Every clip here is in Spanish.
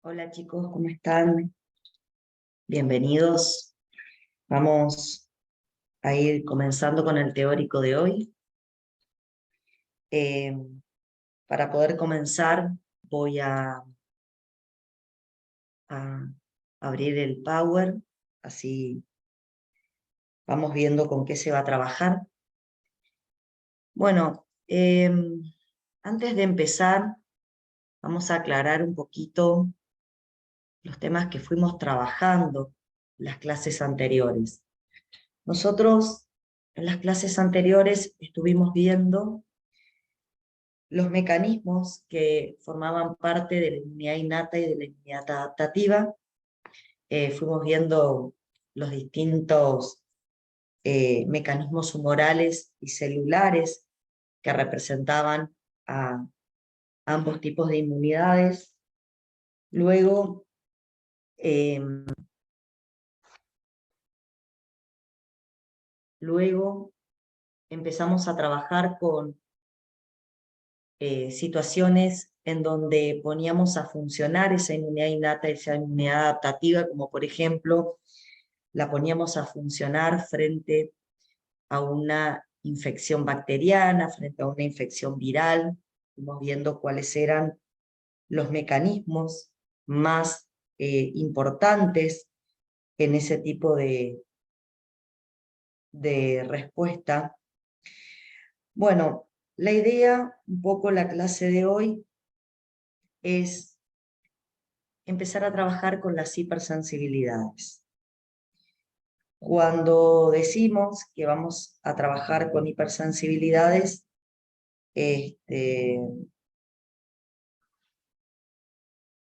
Hola chicos, ¿cómo están? Bienvenidos. Vamos a ir comenzando con el teórico de hoy. Eh, para poder comenzar, voy a abrir el Power, así vamos viendo con qué se va a trabajar. Bueno, antes de empezar, vamos a aclarar un poquito los temas que fuimos trabajando en las clases anteriores. Nosotros en las clases anteriores estuvimos viendo los mecanismos que formaban parte de la inmunidad innata y de la inmunidad adaptativa. Fuimos viendo los distintos mecanismos humorales y celulares que representaban a ambos tipos de inmunidades. Luego, eh, luego empezamos a trabajar con situaciones en donde poníamos a funcionar esa inmunidad innata y esa inmunidad adaptativa, como por ejemplo, la poníamos a funcionar frente a una infección bacteriana, frente a una infección viral. Fuimos viendo cuáles eran los mecanismos más importantes en ese tipo de respuesta. Bueno, la idea, un poco la clase de hoy, es empezar a trabajar con las hipersensibilidades. Cuando decimos que vamos a trabajar con hipersensibilidades, la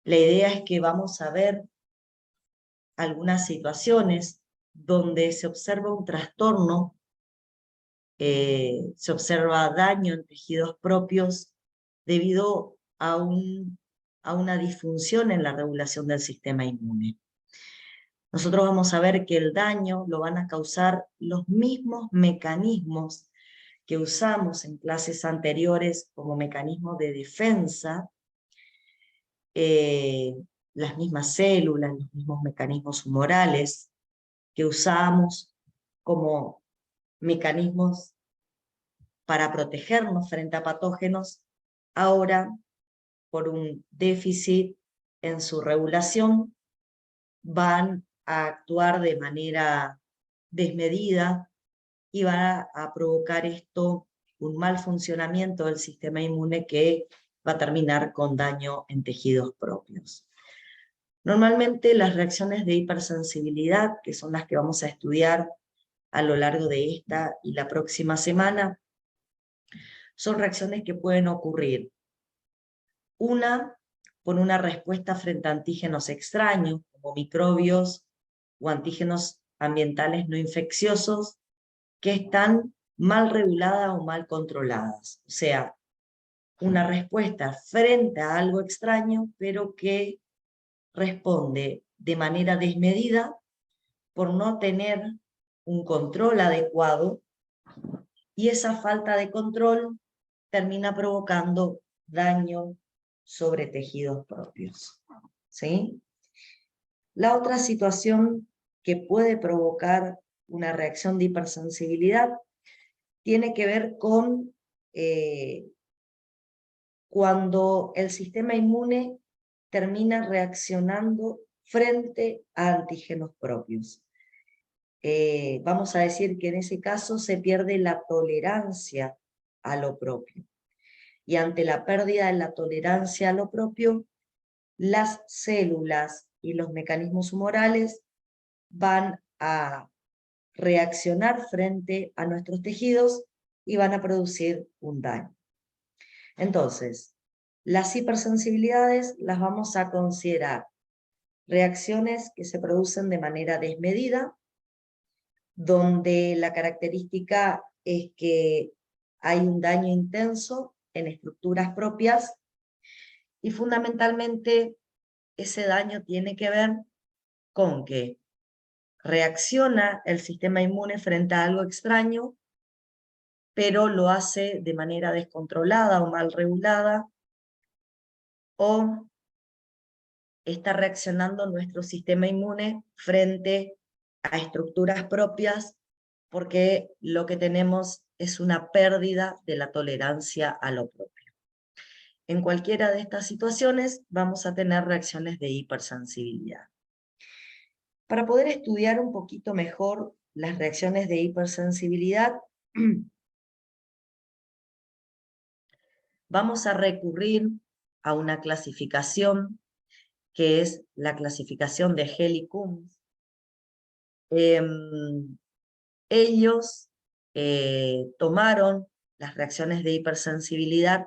idea es que vamos a ver algunas situaciones donde se observa un trastorno, se observa daño en tejidos propios debido a una disfunción en la regulación del sistema inmune. Nosotros vamos a ver que el daño lo van a causar los mismos mecanismos que usamos en clases anteriores como mecanismos de defensa, las mismas células, los mismos mecanismos humorales que usamos como mecanismos para protegernos frente a patógenos, ahora por un déficit en su regulación van a actuar de manera desmedida y va a provocar esto un mal funcionamiento del sistema inmune que va a terminar con daño en tejidos propios. Normalmente las reacciones de hipersensibilidad, que son las que vamos a estudiar a lo largo de esta y la próxima semana, son reacciones que pueden ocurrir. Una, por una respuesta frente a antígenos extraños, como microbios o antígenos ambientales no infecciosos, que están mal reguladas o mal controladas. O sea, una respuesta frente a algo extraño, pero que responde de manera desmedida por no tener un control adecuado, y esa falta de control termina provocando daño sobre tejidos propios. ¿Sí? La otra situación que puede provocar una reacción de hipersensibilidad tiene que ver con cuando el sistema inmune termina reaccionando frente a antígenos propios. Vamos a decir que en ese caso se pierde la tolerancia a lo propio. Y ante la pérdida de la tolerancia a lo propio, las células y los mecanismos humorales van a reaccionar frente a nuestros tejidos y van a producir un daño. Entonces, las hipersensibilidades las vamos a considerar reacciones que se producen de manera desmedida, donde la característica es que hay un daño intenso en estructuras propias y fundamentalmente ese daño tiene que ver con que reacciona el sistema inmune frente a algo extraño, pero lo hace de manera descontrolada o mal regulada, o está reaccionando nuestro sistema inmune frente a estructuras propias, porque lo que tenemos es una pérdida de la tolerancia a lo propio. En cualquiera de estas situaciones vamos a tener reacciones de hipersensibilidad. Para poder estudiar un poquito mejor las reacciones de hipersensibilidad, vamos a recurrir a una clasificación que es la clasificación de Helly-Combs. Ellos tomaron las reacciones de hipersensibilidad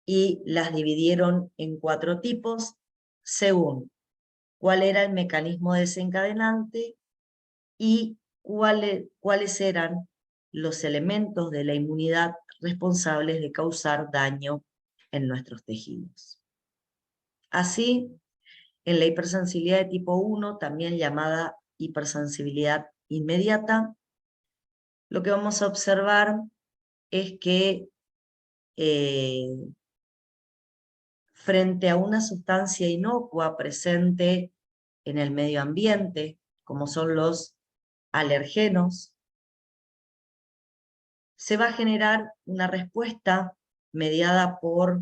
y las dividieron en 4 tipos según cuál era el mecanismo desencadenante y cuáles eran los elementos de la inmunidad responsables de causar daño en nuestros tejidos. Así, en la hipersensibilidad de tipo 1, también llamada hipersensibilidad inmediata, lo que vamos a observar es que frente a una sustancia inocua presente en el medio ambiente, como son los alergenos, se va a generar una respuesta mediada por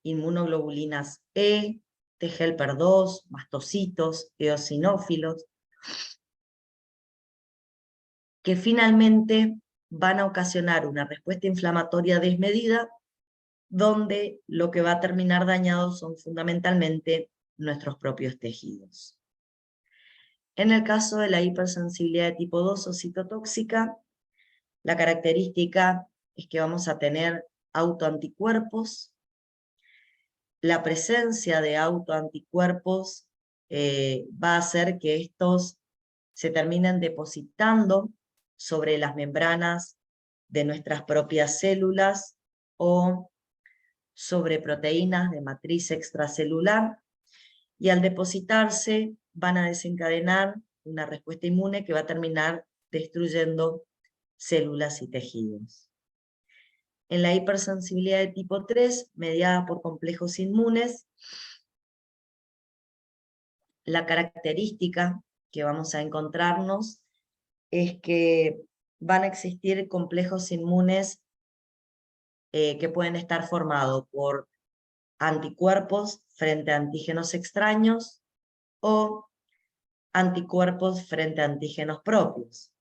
inmunoglobulinas E, T helper 2, mastocitos, eosinófilos, que finalmente van a ocasionar una respuesta inflamatoria desmedida, donde lo que va a terminar dañado son fundamentalmente nuestros propios tejidos. En el caso de la hipersensibilidad de tipo 2 o citotóxica, la característica es que vamos a tener autoanticuerpos. La presencia de autoanticuerpos va a hacer que estos se terminen depositando sobre las membranas de nuestras propias células o sobre proteínas de matriz extracelular, y al depositarse van a desencadenar una respuesta inmune que va a terminar destruyendo células y tejidos. En la hipersensibilidad de tipo 3, mediada por complejos inmunes, la característica que vamos a encontrarnos es que van a existir complejos inmunes que pueden estar formados por anticuerpos frente a antígenos extraños o anticuerpos frente a antígenos propios.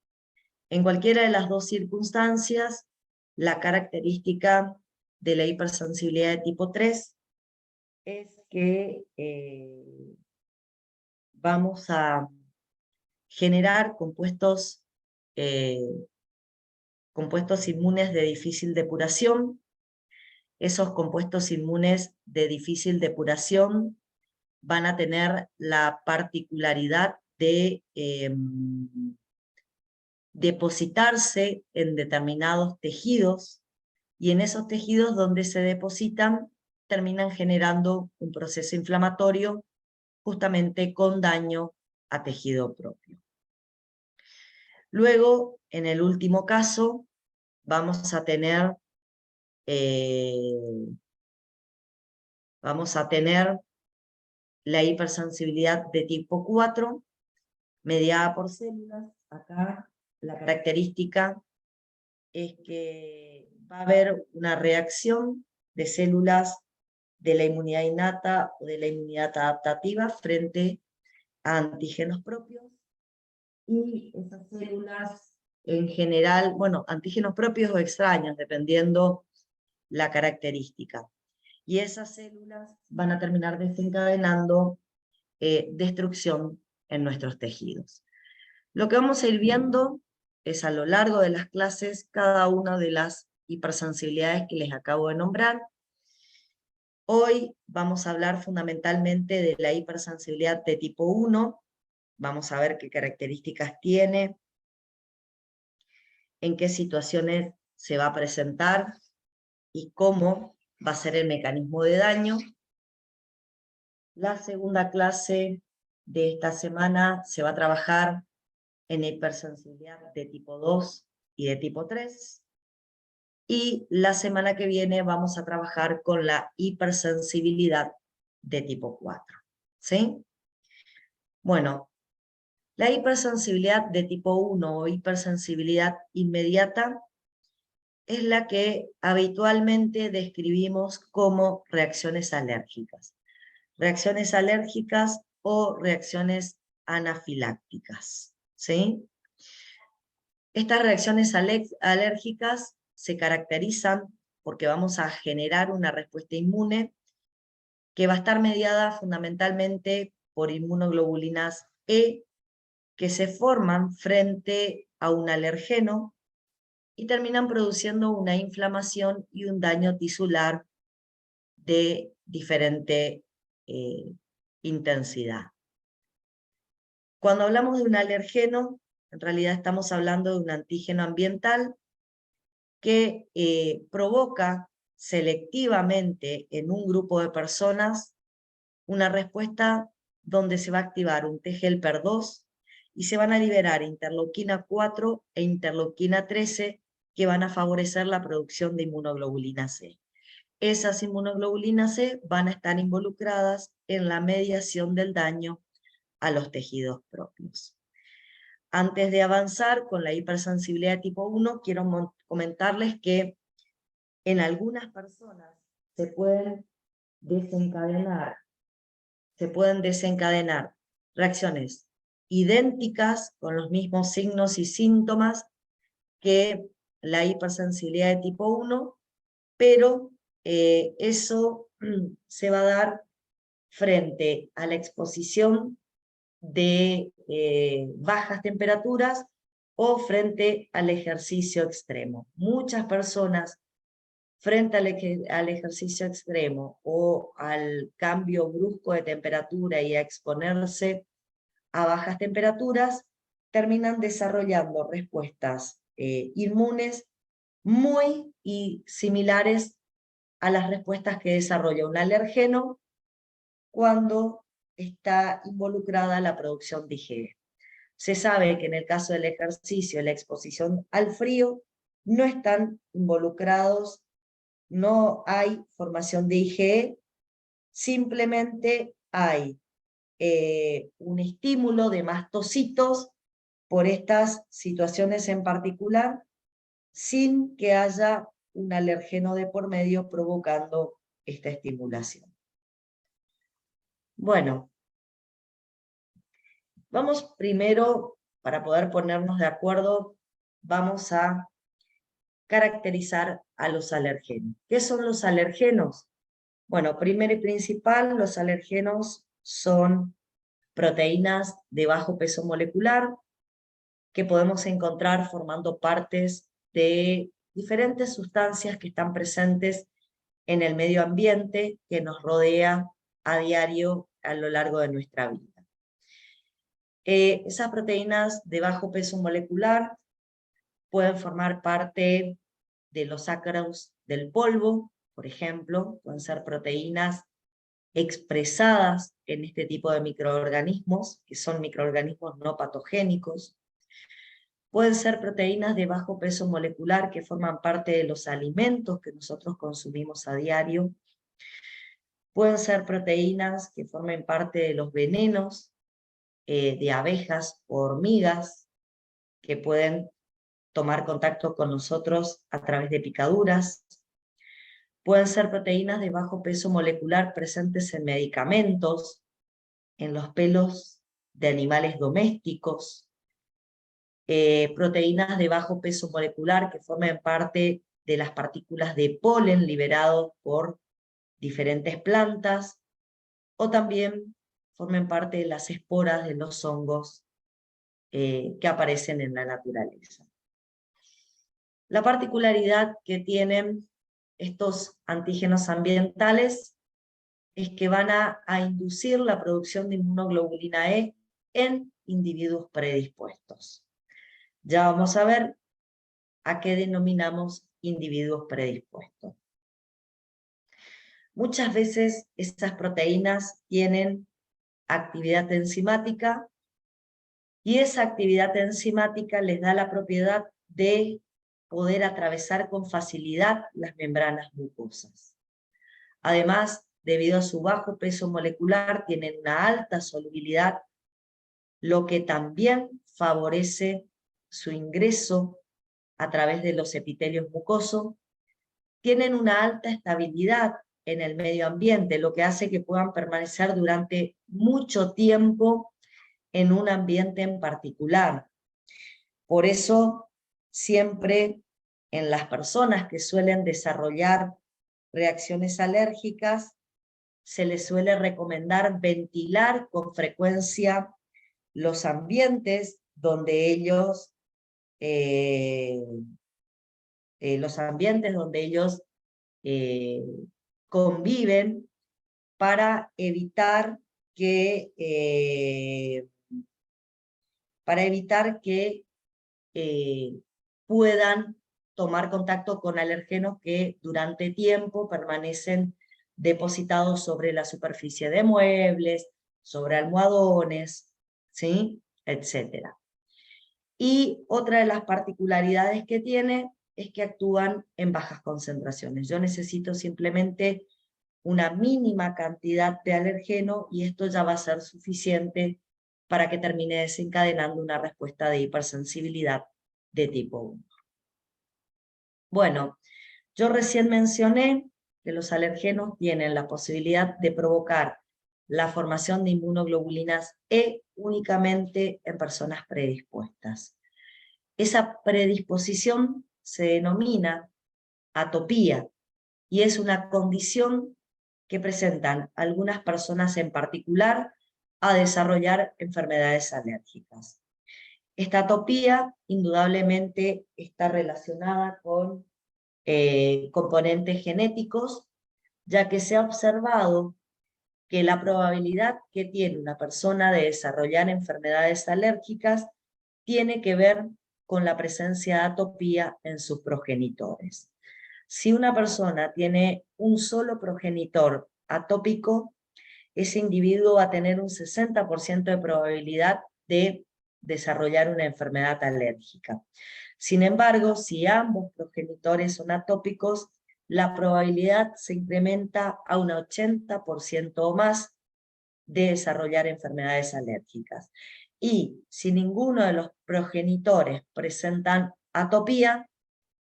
En cualquiera de las dos circunstancias, la característica de la hipersensibilidad de tipo 3 es que vamos a generar compuestos inmunes de difícil depuración. Esos compuestos inmunes de difícil depuración van a tener la particularidad de depositarse en determinados tejidos, y en esos tejidos donde se depositan terminan generando un proceso inflamatorio justamente con daño a tejido propio. Luego, en el último caso, vamos a tener la hipersensibilidad de tipo 4, mediada por células. Acá la característica es que va a haber una reacción de células de la inmunidad innata o de la inmunidad adaptativa frente a antígenos propios, y esas células en general, bueno, antígenos propios o extraños, dependiendo la característica. Y esas células van a terminar desencadenando destrucción en nuestros tejidos. Lo que vamos a ir viendo es a lo largo de las clases cada una de las hipersensibilidades que les acabo de nombrar. Hoy vamos a hablar fundamentalmente de la hipersensibilidad de tipo 1, vamos a ver qué características tiene, en qué situaciones se va a presentar y cómo va a ser el mecanismo de daño. La segunda clase de esta semana se va a trabajar en hipersensibilidad de tipo 2 y de tipo 3. Y la semana que viene vamos a trabajar con la hipersensibilidad de tipo 4. ¿sí? Bueno, la hipersensibilidad de tipo 1 o hipersensibilidad inmediata es la que habitualmente describimos como reacciones alérgicas. Reacciones alérgicas o reacciones anafilácticas, ¿sí? Estas reacciones alérgicas se caracterizan porque vamos a generar una respuesta inmune que va a estar mediada fundamentalmente por inmunoglobulinas E, que se forman frente a un alergeno y terminan produciendo una inflamación y un daño tisular de diferente intensidad. Cuando hablamos de un alergeno, en realidad estamos hablando de un antígeno ambiental que provoca selectivamente en un grupo de personas una respuesta donde se va a activar un T-helper 2 y se van a liberar interleuquina 4 e interleuquina 13 que van a favorecer la producción de inmunoglobulina C. Esas inmunoglobulinas C van a estar involucradas en la mediación del daño a los tejidos propios. Antes de avanzar con la hipersensibilidad de tipo 1, quiero comentarles que en algunas personas se pueden desencadenar reacciones idénticas con los mismos signos y síntomas que la hipersensibilidad de tipo 1, pero eso se va a dar frente a la exposición de bajas temperaturas o frente al ejercicio extremo. Muchas personas frente al ejercicio extremo o al cambio brusco de temperatura y a exponerse a bajas temperaturas, terminan desarrollando respuestas inmunes muy similares a las respuestas que desarrolla un alergeno cuando está involucrada la producción de IgE. Se sabe que en el caso del ejercicio y la exposición al frío no están involucrados, no hay formación de IgE, simplemente hay un estímulo de mastocitos por estas situaciones en particular, sin que haya un alergeno de por medio provocando esta estimulación. Bueno, vamos primero, para poder ponernos de acuerdo, vamos a caracterizar a los alergenos. ¿Qué son los alergenos? Bueno, primero y principal, los alergenos son proteínas de bajo peso molecular que podemos encontrar formando partes de diferentes sustancias que están presentes en el medio ambiente que nos rodea a diario a lo largo de nuestra vida. Esas proteínas de bajo peso molecular pueden formar parte de los ácaros del polvo, por ejemplo, pueden ser proteínas expresadas en este tipo de microorganismos, que son microorganismos no patogénicos. Pueden ser proteínas de bajo peso molecular que forman parte de los alimentos que nosotros consumimos a diario. Pueden ser proteínas que formen parte de los venenos de abejas o hormigas que pueden tomar contacto con nosotros a través de picaduras. Pueden ser proteínas de bajo peso molecular presentes en medicamentos, en los pelos de animales domésticos, proteínas de bajo peso molecular que formen parte de las partículas de polen liberados por diferentes plantas, o también formen parte de las esporas de los hongos que aparecen en la naturaleza. La particularidad que tienen estos antígenos ambientales es que van a inducir la producción de inmunoglobulina E en individuos predispuestos. Ya vamos a ver a qué denominamos individuos predispuestos. Muchas veces estas proteínas tienen actividad enzimática y esa actividad enzimática les da la propiedad de poder atravesar con facilidad las membranas mucosas. Además debido a su bajo peso molecular, tienen una alta solubilidad, lo que también favorece su ingreso a través de los epitelios mucosos. Tienen una alta estabilidad en el medio ambiente, lo que hace que puedan permanecer durante mucho tiempo en un ambiente en particular. Por eso, siempre en las personas que suelen desarrollar reacciones alérgicas, se les suele recomendar ventilar con frecuencia los ambientes donde ellos, eh, conviven, para evitar que, puedan tomar contacto con alergenos que durante tiempo permanecen depositados sobre la superficie de muebles, sobre almohadones, ¿sí? Etcétera. Y otra de las particularidades que tiene es que actúan en bajas concentraciones. Yo necesito simplemente una mínima cantidad de alergeno y esto ya va a ser suficiente para que termine desencadenando una respuesta de hipersensibilidad de tipo 1. Bueno, yo recién mencioné que los alergenos tienen la posibilidad de provocar la formación de inmunoglobulinas E únicamente en personas predispuestas. Esa predisposición se denomina atopía y es una condición que presentan algunas personas en particular a desarrollar enfermedades alérgicas. Esta atopía indudablemente está relacionada con componentes genéticos, ya que se ha observado que la probabilidad que tiene una persona de desarrollar enfermedades alérgicas tiene que ver con la presencia de atopía en sus progenitores. Si una persona tiene un solo progenitor atópico, ese individuo va a tener un 60% de probabilidad de desarrollar una enfermedad alérgica. Sin embargo, si ambos progenitores son atópicos, la probabilidad se incrementa a un 80% o más de desarrollar enfermedades alérgicas. Y si ninguno de los progenitores presentan atopía,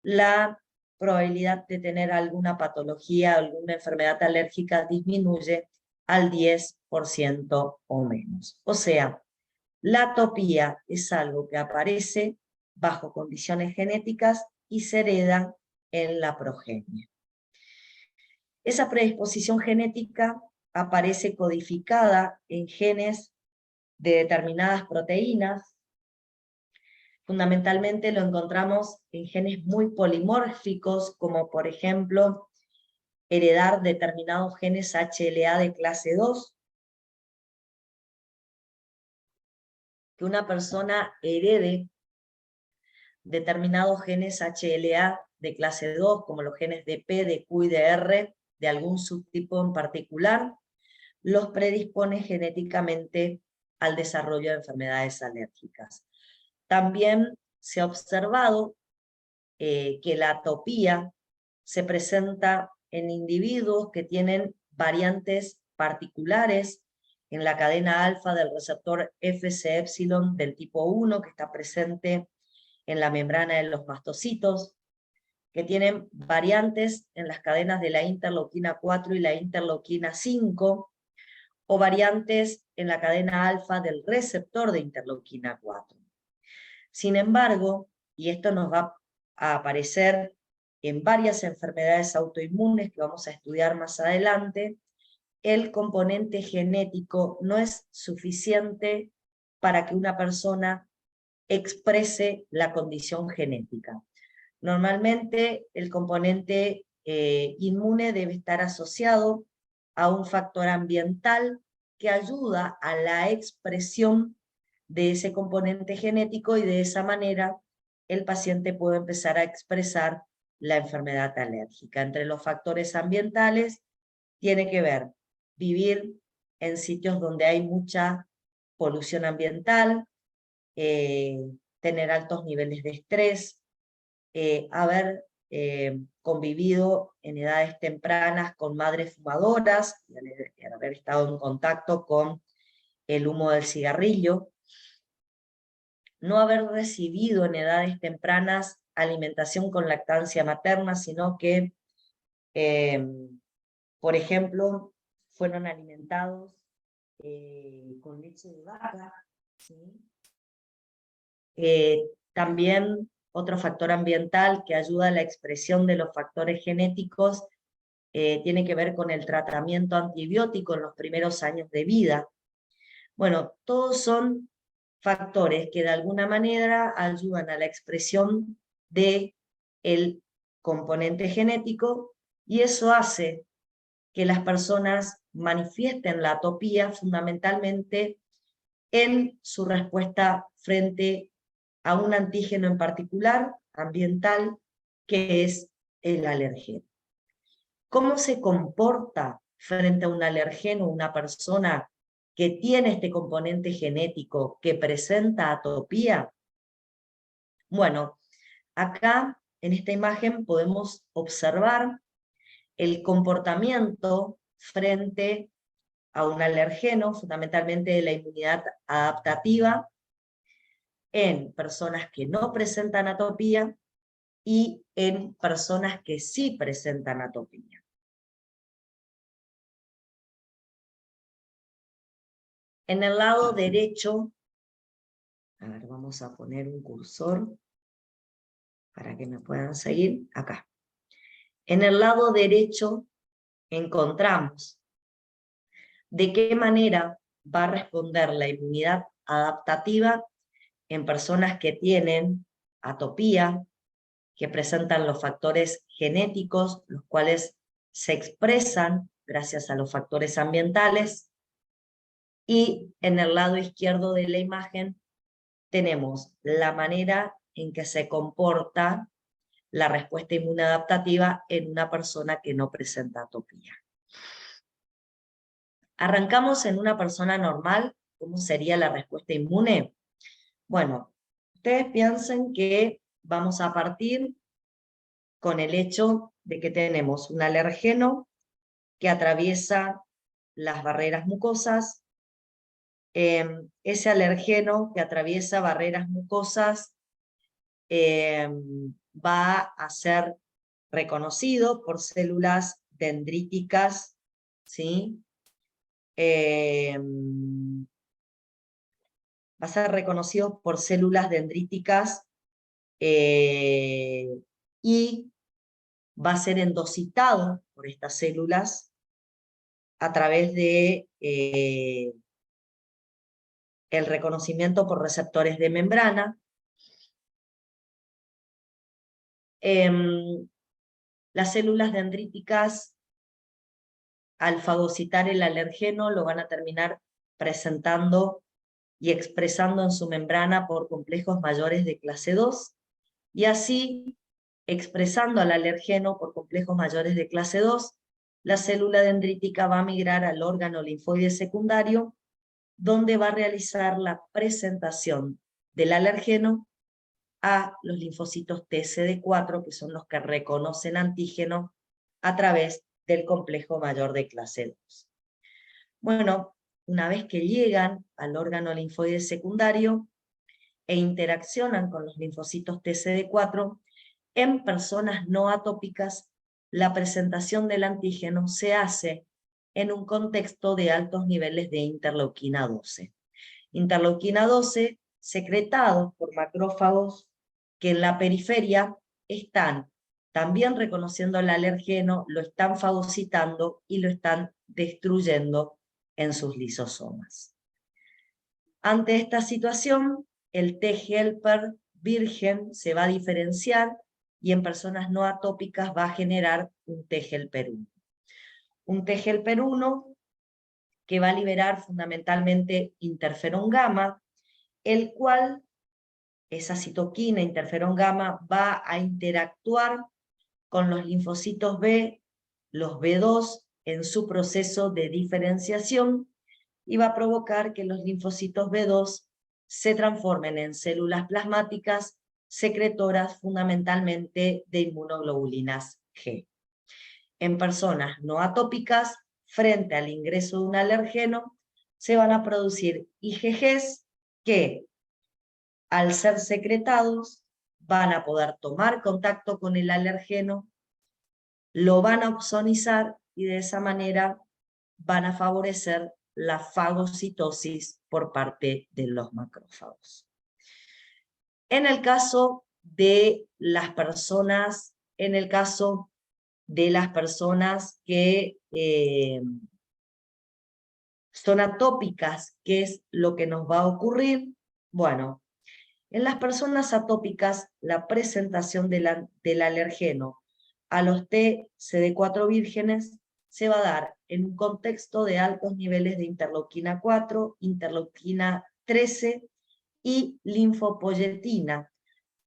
la probabilidad de tener alguna patología, alguna enfermedad alérgica disminuye al 10% o menos. O sea, la atopía es algo que aparece bajo condiciones genéticas y se hereda en la progenie. Esa predisposición genética aparece codificada en genes de determinadas proteínas. Fundamentalmente lo encontramos en genes muy polimórficos, como por ejemplo heredar determinados genes HLA de clase 2, que una persona herede determinados genes HLA de clase 2, como los genes de P, de Q y de R, de algún subtipo en particular, los predispone genéticamente al desarrollo de enfermedades alérgicas. También se ha observado que la atopía se presenta en individuos que tienen variantes particulares en la cadena alfa del receptor Fc epsilon del tipo 1, que está presente en la membrana de los mastocitos, que tienen variantes en las cadenas de la interleuquina 4 y la interleuquina 5, o variantes en la cadena alfa del receptor de interleuquina 4. Sin embargo, y esto nos va a aparecer en varias enfermedades autoinmunes que vamos a estudiar más adelante, el componente genético no es suficiente para que una persona exprese la condición genética. Normalmente el componente inmune debe estar asociado a un factor ambiental que ayuda a la expresión de ese componente genético y de esa manera el paciente puede empezar a expresar la enfermedad alérgica. Entre los factores ambientales tiene que ver vivir en sitios donde hay mucha polución ambiental, tener altos niveles de estrés, haber convivido en edades tempranas con madres fumadoras, y al haber estado en contacto con el humo del cigarrillo, no haber recibido en edades tempranas alimentación con lactancia materna, sino que, por ejemplo, fueron alimentados con leche de vaca, ¿sí? También otro factor ambiental que ayuda a la expresión de los factores genéticos tiene que ver con el tratamiento antibiótico en los primeros años de vida. Bueno, todos son factores que de alguna manera ayudan a la expresión del componente genético, y eso hace que las personas manifiesten la atopía fundamentalmente en su respuesta frente a un antígeno en particular, ambiental, que es el alergeno. ¿Cómo se comporta frente a un alergeno una persona que tiene este componente genético que presenta atopía? Bueno, acá en esta imagen podemos observar el comportamiento frente a un alergeno, fundamentalmente de la inmunidad adaptativa, en personas que no presentan atopía y en personas que sí presentan atopía. En el lado derecho, a ver, vamos a poner un cursor para que me puedan seguir, acá. En el lado derecho encontramos de qué manera va a responder la inmunidad adaptativa en personas que tienen atopía, que presentan los factores genéticos, los cuales se expresan gracias a los factores ambientales, y en el lado izquierdo de la imagen tenemos la manera en que se comporta la respuesta inmunodadaptativa en una persona que no presenta atopía. Arrancamos en una persona normal. ¿Cómo sería la respuesta inmune? Bueno, ustedes piensen que vamos a partir con el hecho de que tenemos un alergeno que atraviesa las barreras mucosas. Ese alergeno que atraviesa barreras mucosas va a ser reconocido por células dendríticas, ¿sí? Va a ser reconocido por células dendríticas y va a ser endocitado por estas células a través de el reconocimiento por receptores de membrana. Las células dendríticas, al fagocitar el alergeno, lo van a terminar presentando y expresando en su membrana por complejos mayores de clase 2, y así, expresando al alergeno por complejos mayores de clase 2, la célula dendrítica va a migrar al órgano linfoide secundario, donde va a realizar la presentación del alergeno a los linfocitos TCD4, que son los que reconocen antígeno a través del complejo mayor de clase 2. Bueno, una vez que llegan al órgano linfoide secundario e interaccionan con los linfocitos TCD4, en personas no atópicas, la presentación del antígeno se hace en un contexto de altos niveles de interleuquina 12. Interleuquina 12 secretados por macrófagos que en la periferia están también reconociendo el alergeno, lo están fagocitando y lo están destruyendo en sus lisosomas. Ante esta situación, el T helper virgen se va a diferenciar y en personas no atópicas va a generar un T helper 1. Un T helper 1 que va a liberar fundamentalmente interferón gamma, el cual, esa citoquina, interferón gamma, va a interactuar con los linfocitos B, los B2, en su proceso de diferenciación, y va a provocar que los linfocitos B2 se transformen en células plasmáticas secretoras fundamentalmente de inmunoglobulinas G. En personas no atópicas, frente al ingreso de un alergeno, se van a producir IgGs que, al ser secretados, van a poder tomar contacto con el alergeno, lo van a opsonizar y de esa manera van a favorecer la fagocitosis por parte de los macrófagos. En el caso de las personas, que son atópicas, ¿qué es lo que nos va a ocurrir? Bueno, en las personas atópicas, la presentación del alergeno a los TCD4 vírgenes se va a dar en un contexto de altos niveles de interleuquina 4, interleuquina 13 y linfopoyetina,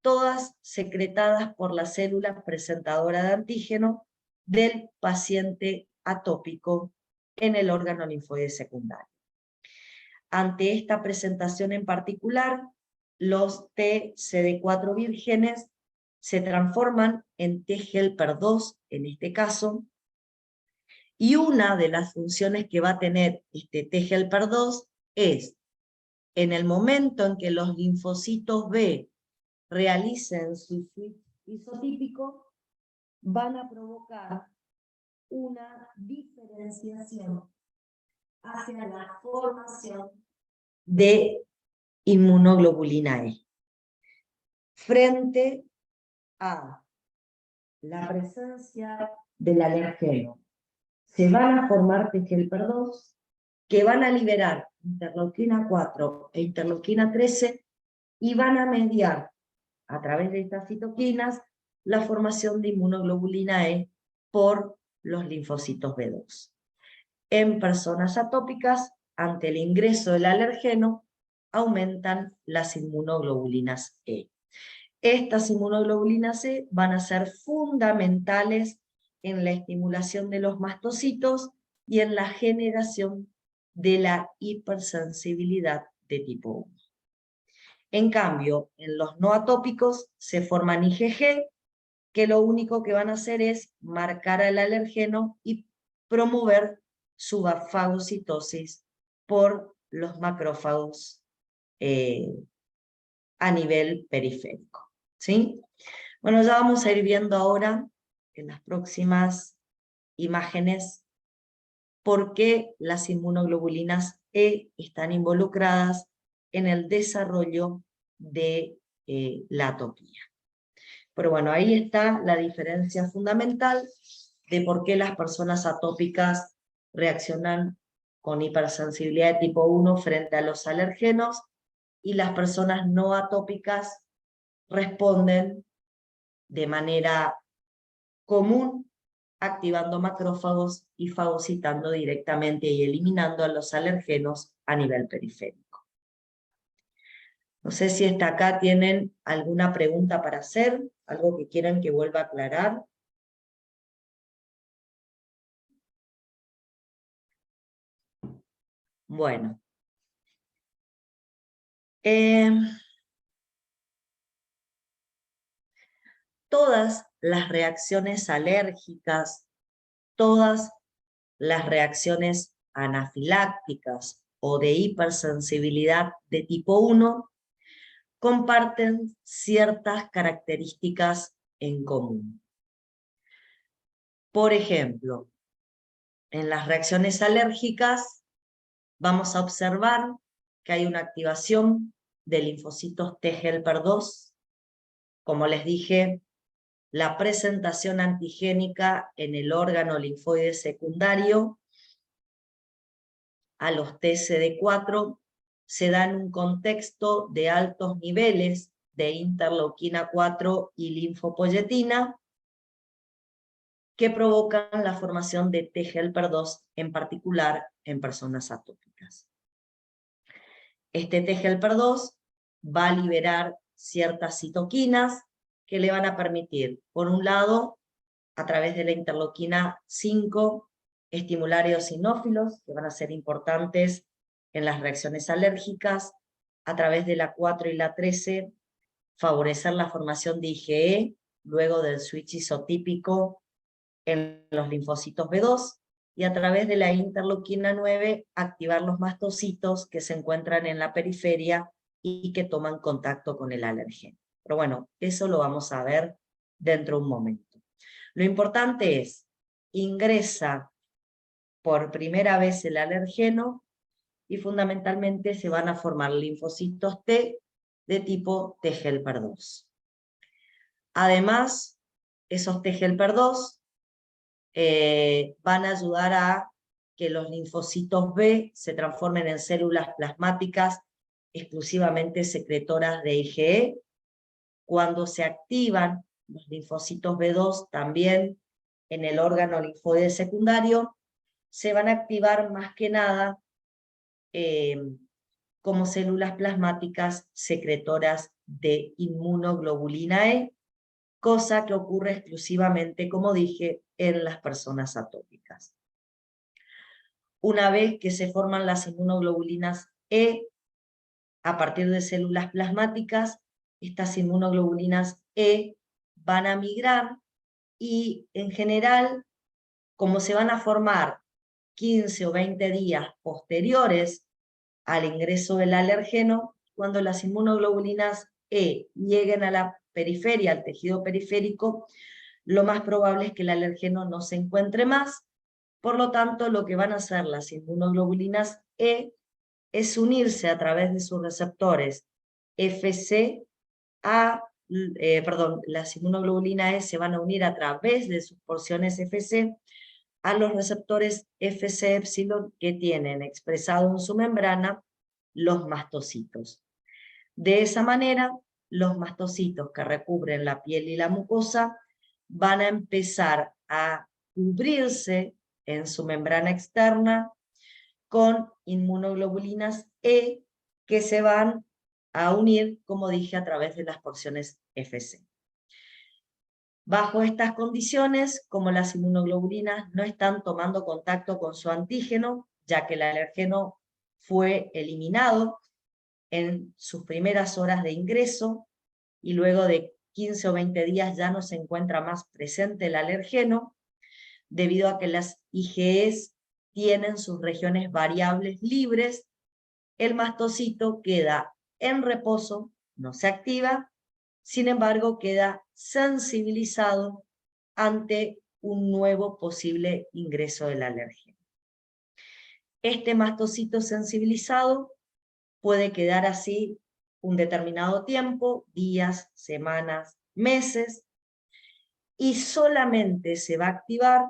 todas secretadas por la célula presentadora de antígeno del paciente atópico en el órgano linfoide secundario. Ante esta presentación en particular, los TCD4 vírgenes se transforman en T-helper-2, en este caso, y una de las funciones que va a tener este T-helper-2 es, en el momento en que los linfocitos B realicen su switch isotípico, van a provocar una diferenciación hacia la formación de inmunoglobulina E. Frente a la presencia del alergeno, se van a formar T-helper-2 que van a liberar interleuquina 4 e interleuquina 13 y van a mediar a través de estas citoquinas la formación de inmunoglobulina E por los linfocitos B2. En personas atópicas, ante el ingreso del alergeno, aumentan las inmunoglobulinas E. Estas inmunoglobulinas E van a ser fundamentales en la estimulación de los mastocitos y en la generación de la hipersensibilidad de tipo 1. En cambio, en los no atópicos se forman IgG, que lo único que van a hacer es marcar al alergeno y promover su fagocitosis por los macrófagos a nivel periférico. ¿Sí? Bueno, ya vamos a ir viendo ahora en las próximas imágenes por qué las inmunoglobulinas E están involucradas en el desarrollo de la atopía. Pero bueno, ahí está la diferencia fundamental de por qué las personas atópicas reaccionan con hipersensibilidad de tipo 1 frente a los alergenos y las personas no atópicas responden de manera común activando macrófagos y fagocitando directamente y eliminando a los alergenos a nivel periférico. No sé si hasta acá tienen alguna pregunta para hacer, algo que quieran que vuelva a aclarar. Bueno. Todas las reacciones alérgicas, todas las reacciones anafilácticas o de hipersensibilidad de tipo 1 comparten ciertas características en común. Por ejemplo, en las reacciones alérgicas vamos a observar que hay una activación de linfocitos T-helper-2. Como les dije, la presentación antigénica en el órgano linfoide secundario a los TCD4 se da en un contexto de altos niveles de interleuquina 4 y linfopoyetina que provocan la formación de T-helper-2, en particular en personas atópicas. Este T-helper-2 va a liberar ciertas citoquinas que le van a permitir, por un lado, a través de la interleuquina 5, estimular eosinófilos, que van a ser importantes en las reacciones alérgicas, a través de la 4 y la 13, favorecer la formación de IgE, luego del switch isotípico en los linfocitos B2, y a través de la interleuquina 9 activar los mastocitos que se encuentran en la periferia y que toman contacto con el alergeno. Pero bueno, eso lo vamos a ver dentro de un momento. Lo importante es, ingresa por primera vez el alergeno y fundamentalmente se van a formar linfocitos T de tipo T helper 2. Además, esos T helper 2 van a ayudar a que los linfocitos B se transformen en células plasmáticas exclusivamente secretoras de IgE. Cuando se activan los linfocitos B2 también en el órgano linfoide secundario, se van a activar más que nada como células plasmáticas secretoras de inmunoglobulina E, cosa que ocurre exclusivamente, como dije, en las personas atópicas. Una vez que se forman las inmunoglobulinas E, a partir de células plasmáticas, estas inmunoglobulinas E van a migrar y, en general, como se van a formar 15 o 20 días posteriores al ingreso del alergeno, cuando las inmunoglobulinas E lleguen a la periferia, al tejido periférico, lo más probable es que el alergeno no se encuentre más. Por lo tanto, lo que van a hacer las inmunoglobulinas E es unirse a través de sus receptores FC las inmunoglobulinas E se van a unir a través de sus porciones FC a los receptores Fc epsilon que tienen expresado en su membrana los mastocitos. De esa manera, los mastocitos que recubren la piel y la mucosa van a empezar a cubrirse en su membrana externa con inmunoglobulinas E que se van a unir, como dije, a través de las porciones Fc. Bajo estas condiciones, como las inmunoglobulinas no están tomando contacto con su antígeno, ya que el alergeno fue eliminado en sus primeras horas de ingreso, y luego de 15 o 20 días ya no se encuentra más presente el alergeno, debido a que las IgEs tienen sus regiones variables libres, el mastocito queda en reposo, no se activa, sin embargo queda sensibilizado ante un nuevo posible ingreso del alérgeno. Este mastocito sensibilizado puede quedar así un determinado tiempo, días, semanas, meses, y solamente se va a activar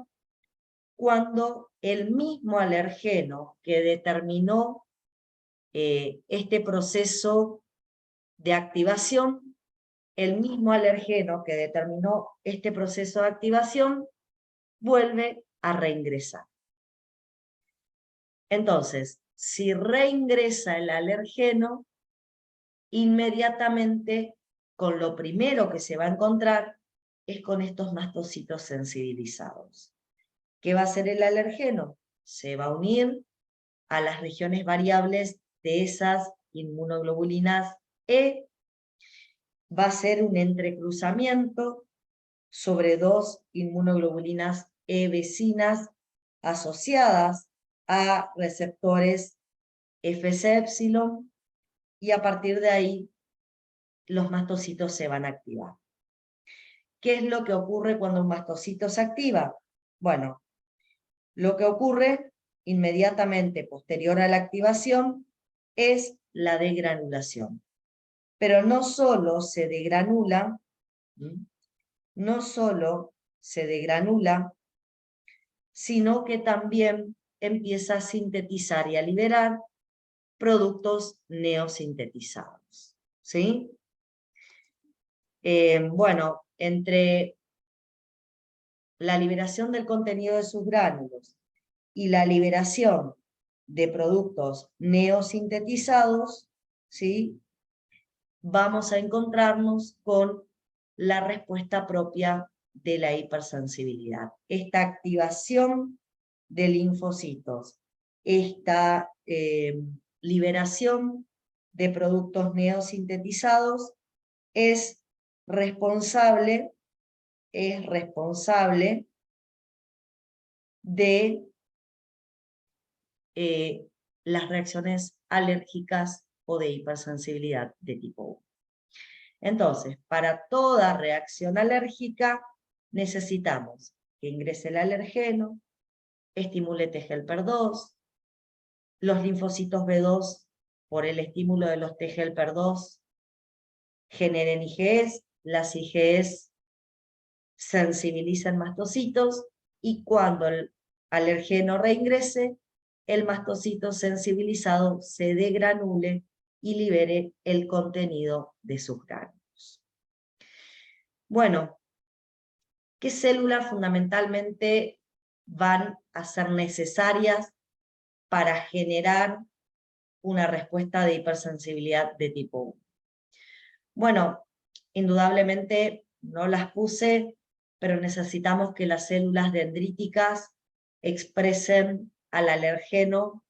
cuando el mismo alergeno que determinó este proceso de activación, el mismo alergeno que determinó este proceso de activación, vuelve a reingresar. Entonces, si reingresa el alergeno, inmediatamente con lo primero que se va a encontrar es con estos mastocitos sensibilizados. ¿Qué va a hacer el alergeno? Se va a unir a las regiones variables de esas inmunoglobulinas E, va a ser un entrecruzamiento sobre dos inmunoglobulinas E vecinas asociadas a receptores Fc epsilon, y a partir de ahí los mastocitos se van a activar. ¿Qué es lo que ocurre cuando un mastocito se activa? Bueno, lo que ocurre inmediatamente posterior a la activación es la degranulación. Pero no solo se degranula, sino que también empieza a sintetizar y a liberar productos neosintetizados, ¿sí? Bueno, entre la liberación del contenido de sus gránulos y la liberación de productos neosintetizados, ¿sí?, vamos a encontrarnos con la respuesta propia de la hipersensibilidad. Esta activación de linfocitos, esta liberación de productos neosintetizados es responsable de las reacciones alérgicas o de hipersensibilidad de tipo 1. Entonces, para toda reacción alérgica necesitamos que ingrese el alergeno, estimule T helper 2, los linfocitos B2 por el estímulo de los T helper 2 generen IgEs, las IgEs sensibilizan mastocitos y cuando el alergeno reingrese, el mastocito sensibilizado se degranule y libere el contenido de sus granos. Bueno, ¿qué células fundamentalmente van a ser necesarias para generar una respuesta de hipersensibilidad de tipo 1? Bueno, indudablemente no las puse, pero necesitamos que las células dendríticas expresen al alergeno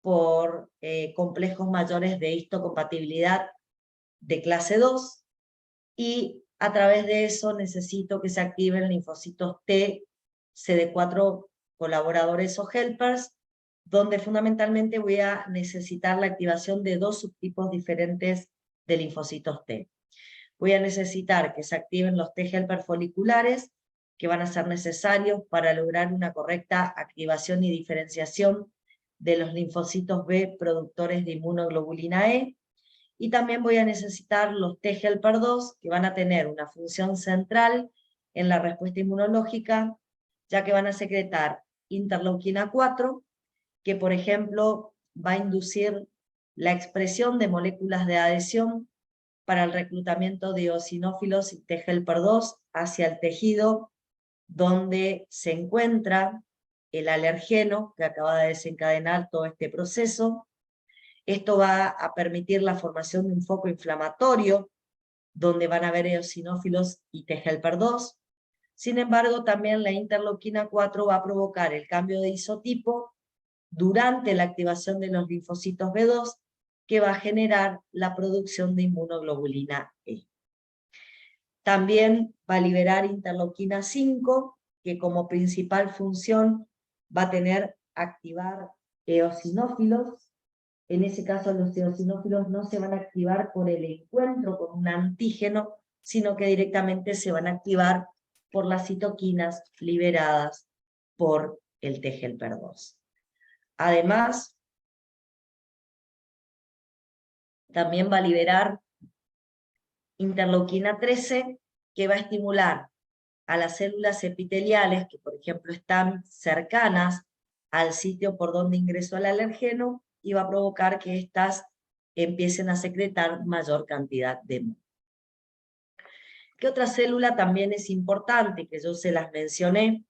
por complejos mayores de histocompatibilidad de clase 2, y a través de eso necesito que se activen linfocitos T, CD4 colaboradores o helpers, donde fundamentalmente voy a necesitar la activación de dos subtipos diferentes de linfocitos T. Voy a necesitar que se activen los T helper foliculares, que van a ser necesarios para lograr una correcta activación y diferenciación de los linfocitos B productores de inmunoglobulina E, y también voy a necesitar los T helper 2, que van a tener una función central en la respuesta inmunológica, ya que van a secretar interleuquina 4, que por ejemplo va a inducir la expresión de moléculas de adhesión para el reclutamiento de eosinófilos y T helper 2 hacia el tejido donde se encuentra el alergeno que acaba de desencadenar todo este proceso. Esto va a permitir la formación de un foco inflamatorio, donde van a haber eosinófilos y T helper 2. Sin embargo, también la interleuquina 4 va a provocar el cambio de isotipo durante la activación de los linfocitos B2, que va a generar la producción de inmunoglobulina E. También va a liberar interleuquina 5, que como principal función va a tener activar eosinófilos. En ese caso los eosinófilos no se van a activar por el encuentro con un antígeno, sino que directamente se van a activar por las citoquinas liberadas por el T helper 2. Además, también va a liberar interleuquina 13, que va a estimular a las células epiteliales, que por ejemplo están cercanas al sitio por donde ingresó el alergeno, y va a provocar que éstas empiecen a secretar mayor cantidad de mu. ¿Qué otra célula también es importante, que yo se las mencioné?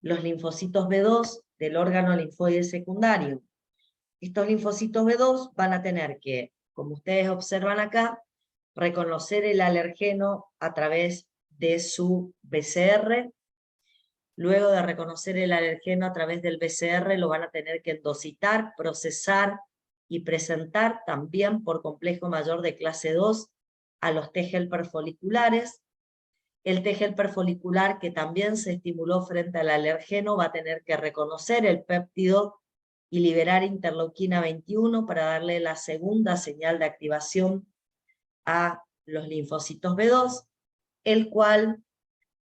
Los linfocitos B2 del órgano linfoide secundario. Estos linfocitos B2 van a tener que, como ustedes observan acá, reconocer el alergeno a través de su BCR. Luego de reconocer el alergeno a través del BCR, lo van a tener que endocitar, procesar y presentar también por complejo mayor de clase 2 a los T helper foliculares. El T helper folicular, que también se estimuló frente al alergeno, va a tener que reconocer el péptido y liberar interleuquina 21 para darle la segunda señal de activación a los linfocitos B2, el cual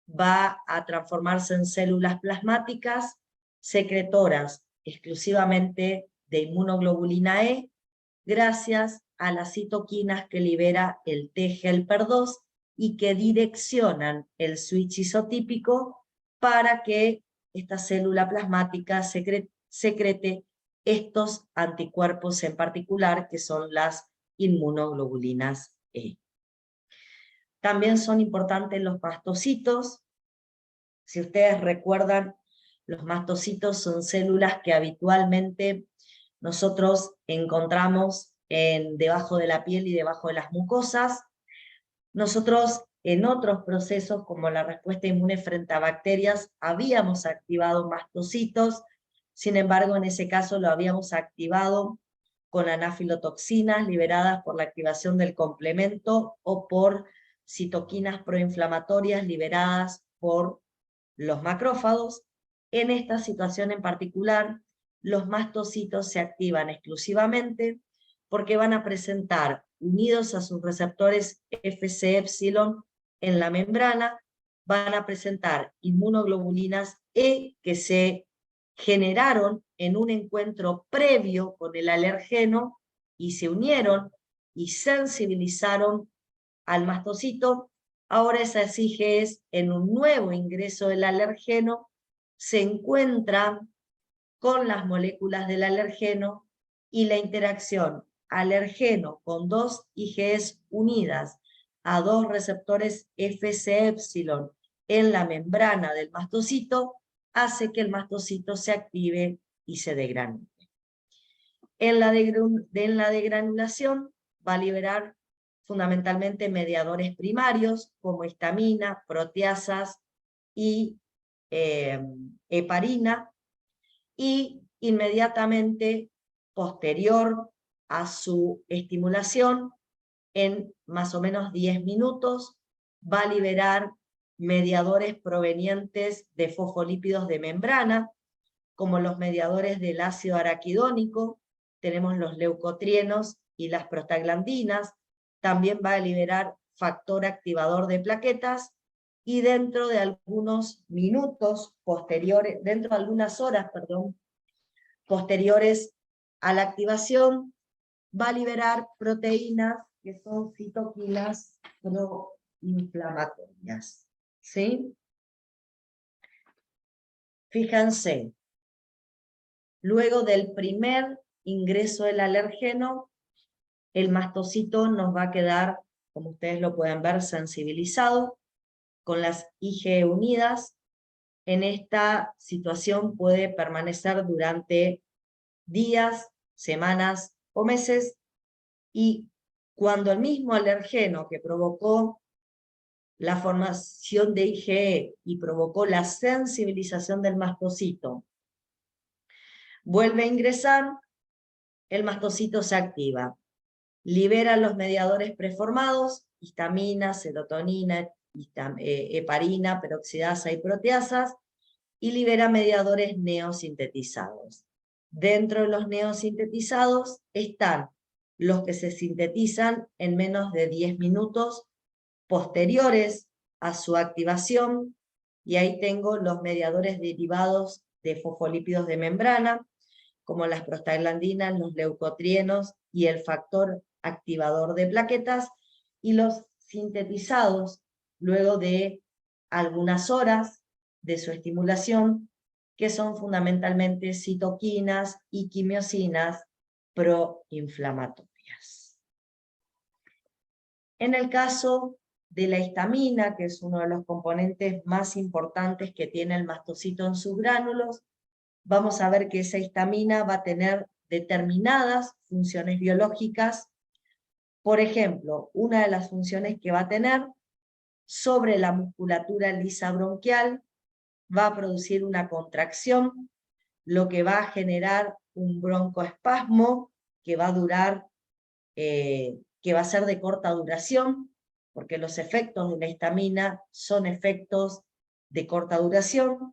va a transformarse en células plasmáticas secretoras exclusivamente de inmunoglobulina E, gracias a las citoquinas que libera el T helper 2 y que direccionan el switch isotípico para que esta célula plasmática secrete estos anticuerpos en particular, que son las inmunoglobulinas E. También son importantes los mastocitos. Si ustedes recuerdan, los mastocitos son células que habitualmente nosotros encontramos debajo de la piel y debajo de las mucosas. Nosotros en otros procesos, como la respuesta inmune frente a bacterias, habíamos activado mastocitos. Sin embargo, en ese caso lo habíamos activado con anafilotoxinas liberadas por la activación del complemento o por citoquinas proinflamatorias liberadas por los macrófagos. En esta situación en particular, los mastocitos se activan exclusivamente porque van a presentar, unidos a sus receptores Fc-epsilon en la membrana, van a presentar inmunoglobulinas E que se generaron en un encuentro previo con el alergeno y se unieron y sensibilizaron al mastocito. Ahora esas IgEs, en un nuevo ingreso del alergeno, se encuentran con las moléculas del alergeno y la interacción alergeno con dos IgEs unidas a dos receptores Fc-epsilon en la membrana del mastocito hace que el mastocito se active y se degranule. En la degranulación va a liberar fundamentalmente mediadores primarios como histamina, proteasas y heparina, y inmediatamente posterior a su estimulación, en más o menos 10 minutos, va a liberar mediadores provenientes de fosfolípidos de membrana, como los mediadores del ácido araquidónico, tenemos los leucotrienos y las prostaglandinas, también va a liberar factor activador de plaquetas, y dentro de algunos minutos posteriores, dentro de algunas horas, perdón, posteriores a la activación, va a liberar proteínas que son citoquinas proinflamatorias. ¿Sí? Fíjense, luego del primer ingreso del alergeno, el mastocito nos va a quedar, como ustedes lo pueden ver, sensibilizado, con las IgE unidas. En esta situación puede permanecer durante días, semanas o meses, y cuando el mismo alergeno que provocó la formación de IgE y provocó la sensibilización del mastocito vuelve a ingresar, el mastocito se activa, libera los mediadores preformados, histamina, serotonina, heparina, peroxidasa y proteasas, y libera mediadores neosintetizados. Dentro de los neosintetizados están los que se sintetizan en menos de 10 minutos posteriores a su activación, y ahí tengo los mediadores derivados de fosfolípidos de membrana, como las prostaglandinas, los leucotrienos y el factor activador de plaquetas, y los sintetizados luego de algunas horas de su estimulación, que son fundamentalmente citoquinas y quimiosinas proinflamatorias. En el caso de la histamina, que es uno de los componentes más importantes que tiene el mastocito en sus gránulos, vamos a ver que esa histamina va a tener determinadas funciones biológicas. Por ejemplo, una de las funciones que va a tener sobre la musculatura lisa bronquial, va a producir una contracción, lo que va a generar un broncoespasmo que va a durar, que va a ser de corta duración, porque los efectos de la histamina son efectos de corta duración,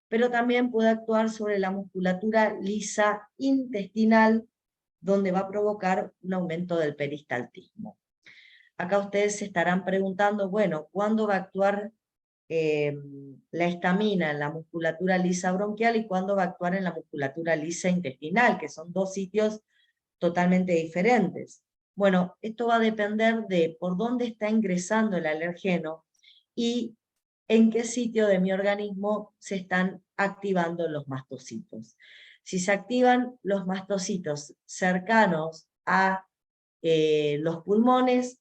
pero también puede actuar sobre la musculatura lisa intestinal, donde va a provocar un aumento del peristaltismo. Acá ustedes se estarán preguntando, bueno, ¿cuándo va a actuar la histamina en la musculatura lisa bronquial y cuándo va a actuar en la musculatura lisa intestinal, que son dos sitios totalmente diferentes? Bueno, esto va a depender de por dónde está ingresando el alergeno y en qué sitio de mi organismo se están activando los mastocitos. Si se activan los mastocitos cercanos a los pulmones,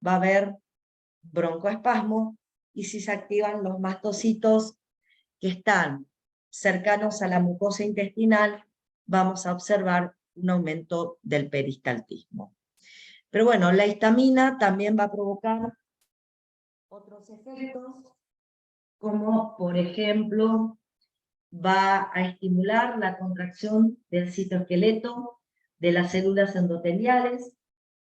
va a haber broncoespasmo, y si se activan los mastocitos que están cercanos a la mucosa intestinal, vamos a observar un aumento del peristaltismo. Pero bueno, la histamina también va a provocar otros efectos, como por ejemplo, va a estimular la contracción del citoesqueleto, de las células endoteliales,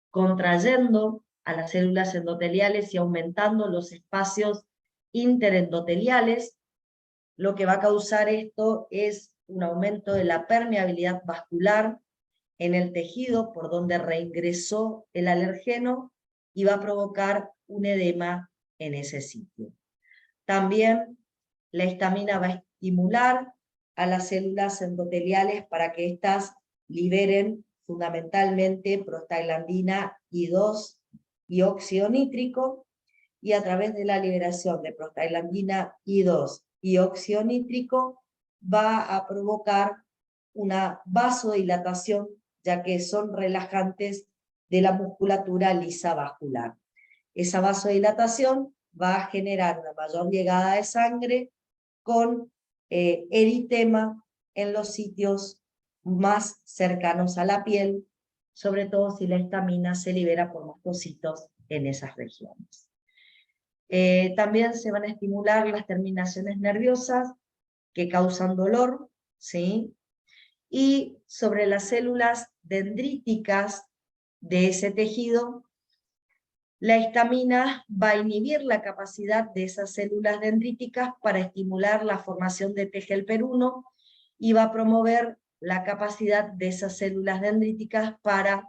contrayendo a las células endoteliales y aumentando los espacios interendoteliales. Lo que va a causar esto es un aumento de la permeabilidad vascular en el tejido por donde reingresó el alergeno y va a provocar un edema en ese sitio. También la histamina va a estimular a las células endoteliales para que éstas liberen fundamentalmente prostaglandina I2 y óxido nítrico, y a través de la liberación de prostaglandina I2 y óxido nítrico va a provocar una vasodilatación, ya que son relajantes de la musculatura lisa vascular. Esa vasodilatación va a generar una mayor llegada de sangre con eritema en los sitios más cercanos a la piel, sobre todo si la histamina se libera por mastocitos en esas regiones. También se van a estimular las terminaciones nerviosas que causan dolor, ¿sí? Y sobre las células dendríticas de ese tejido, la histamina va a inhibir la capacidad de esas células dendríticas para estimular la formación de TGLP1 y va a promover la capacidad de esas células dendríticas para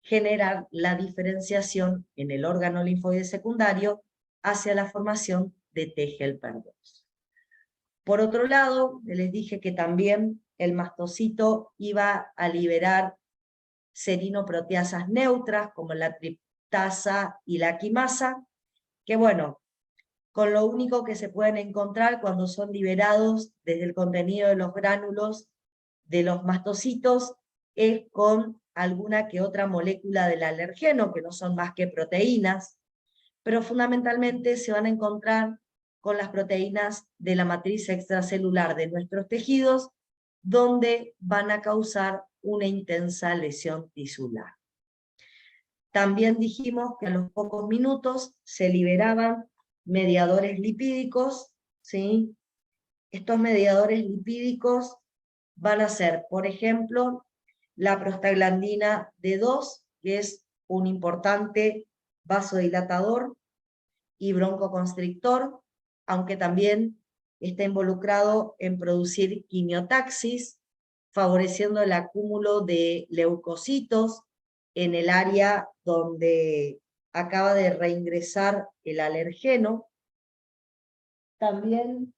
generar la diferenciación en el órgano linfoide secundario hacia la formación de TGLP2. Por otro lado, les dije que también el mastocito iba a liberar serinoproteasas neutras, como la triptasa y la quimasa, que bueno, con lo único que se pueden encontrar cuando son liberados desde el contenido de los gránulos de los mastocitos es con alguna que otra molécula del alergeno, que no son más que proteínas, pero fundamentalmente se van a encontrar con las proteínas de la matriz extracelular de nuestros tejidos, donde van a causar una intensa lesión tisular. También dijimos que a los pocos minutos se liberaban mediadores lipídicos, ¿sí? Estos mediadores lipídicos van a ser, por ejemplo, la prostaglandina D2, que es un importante vasodilatador y broncoconstrictor, aunque también está involucrado en producir quimiotaxis, favoreciendo el acúmulo de leucocitos en el área donde acaba de reingresar el alergeno. También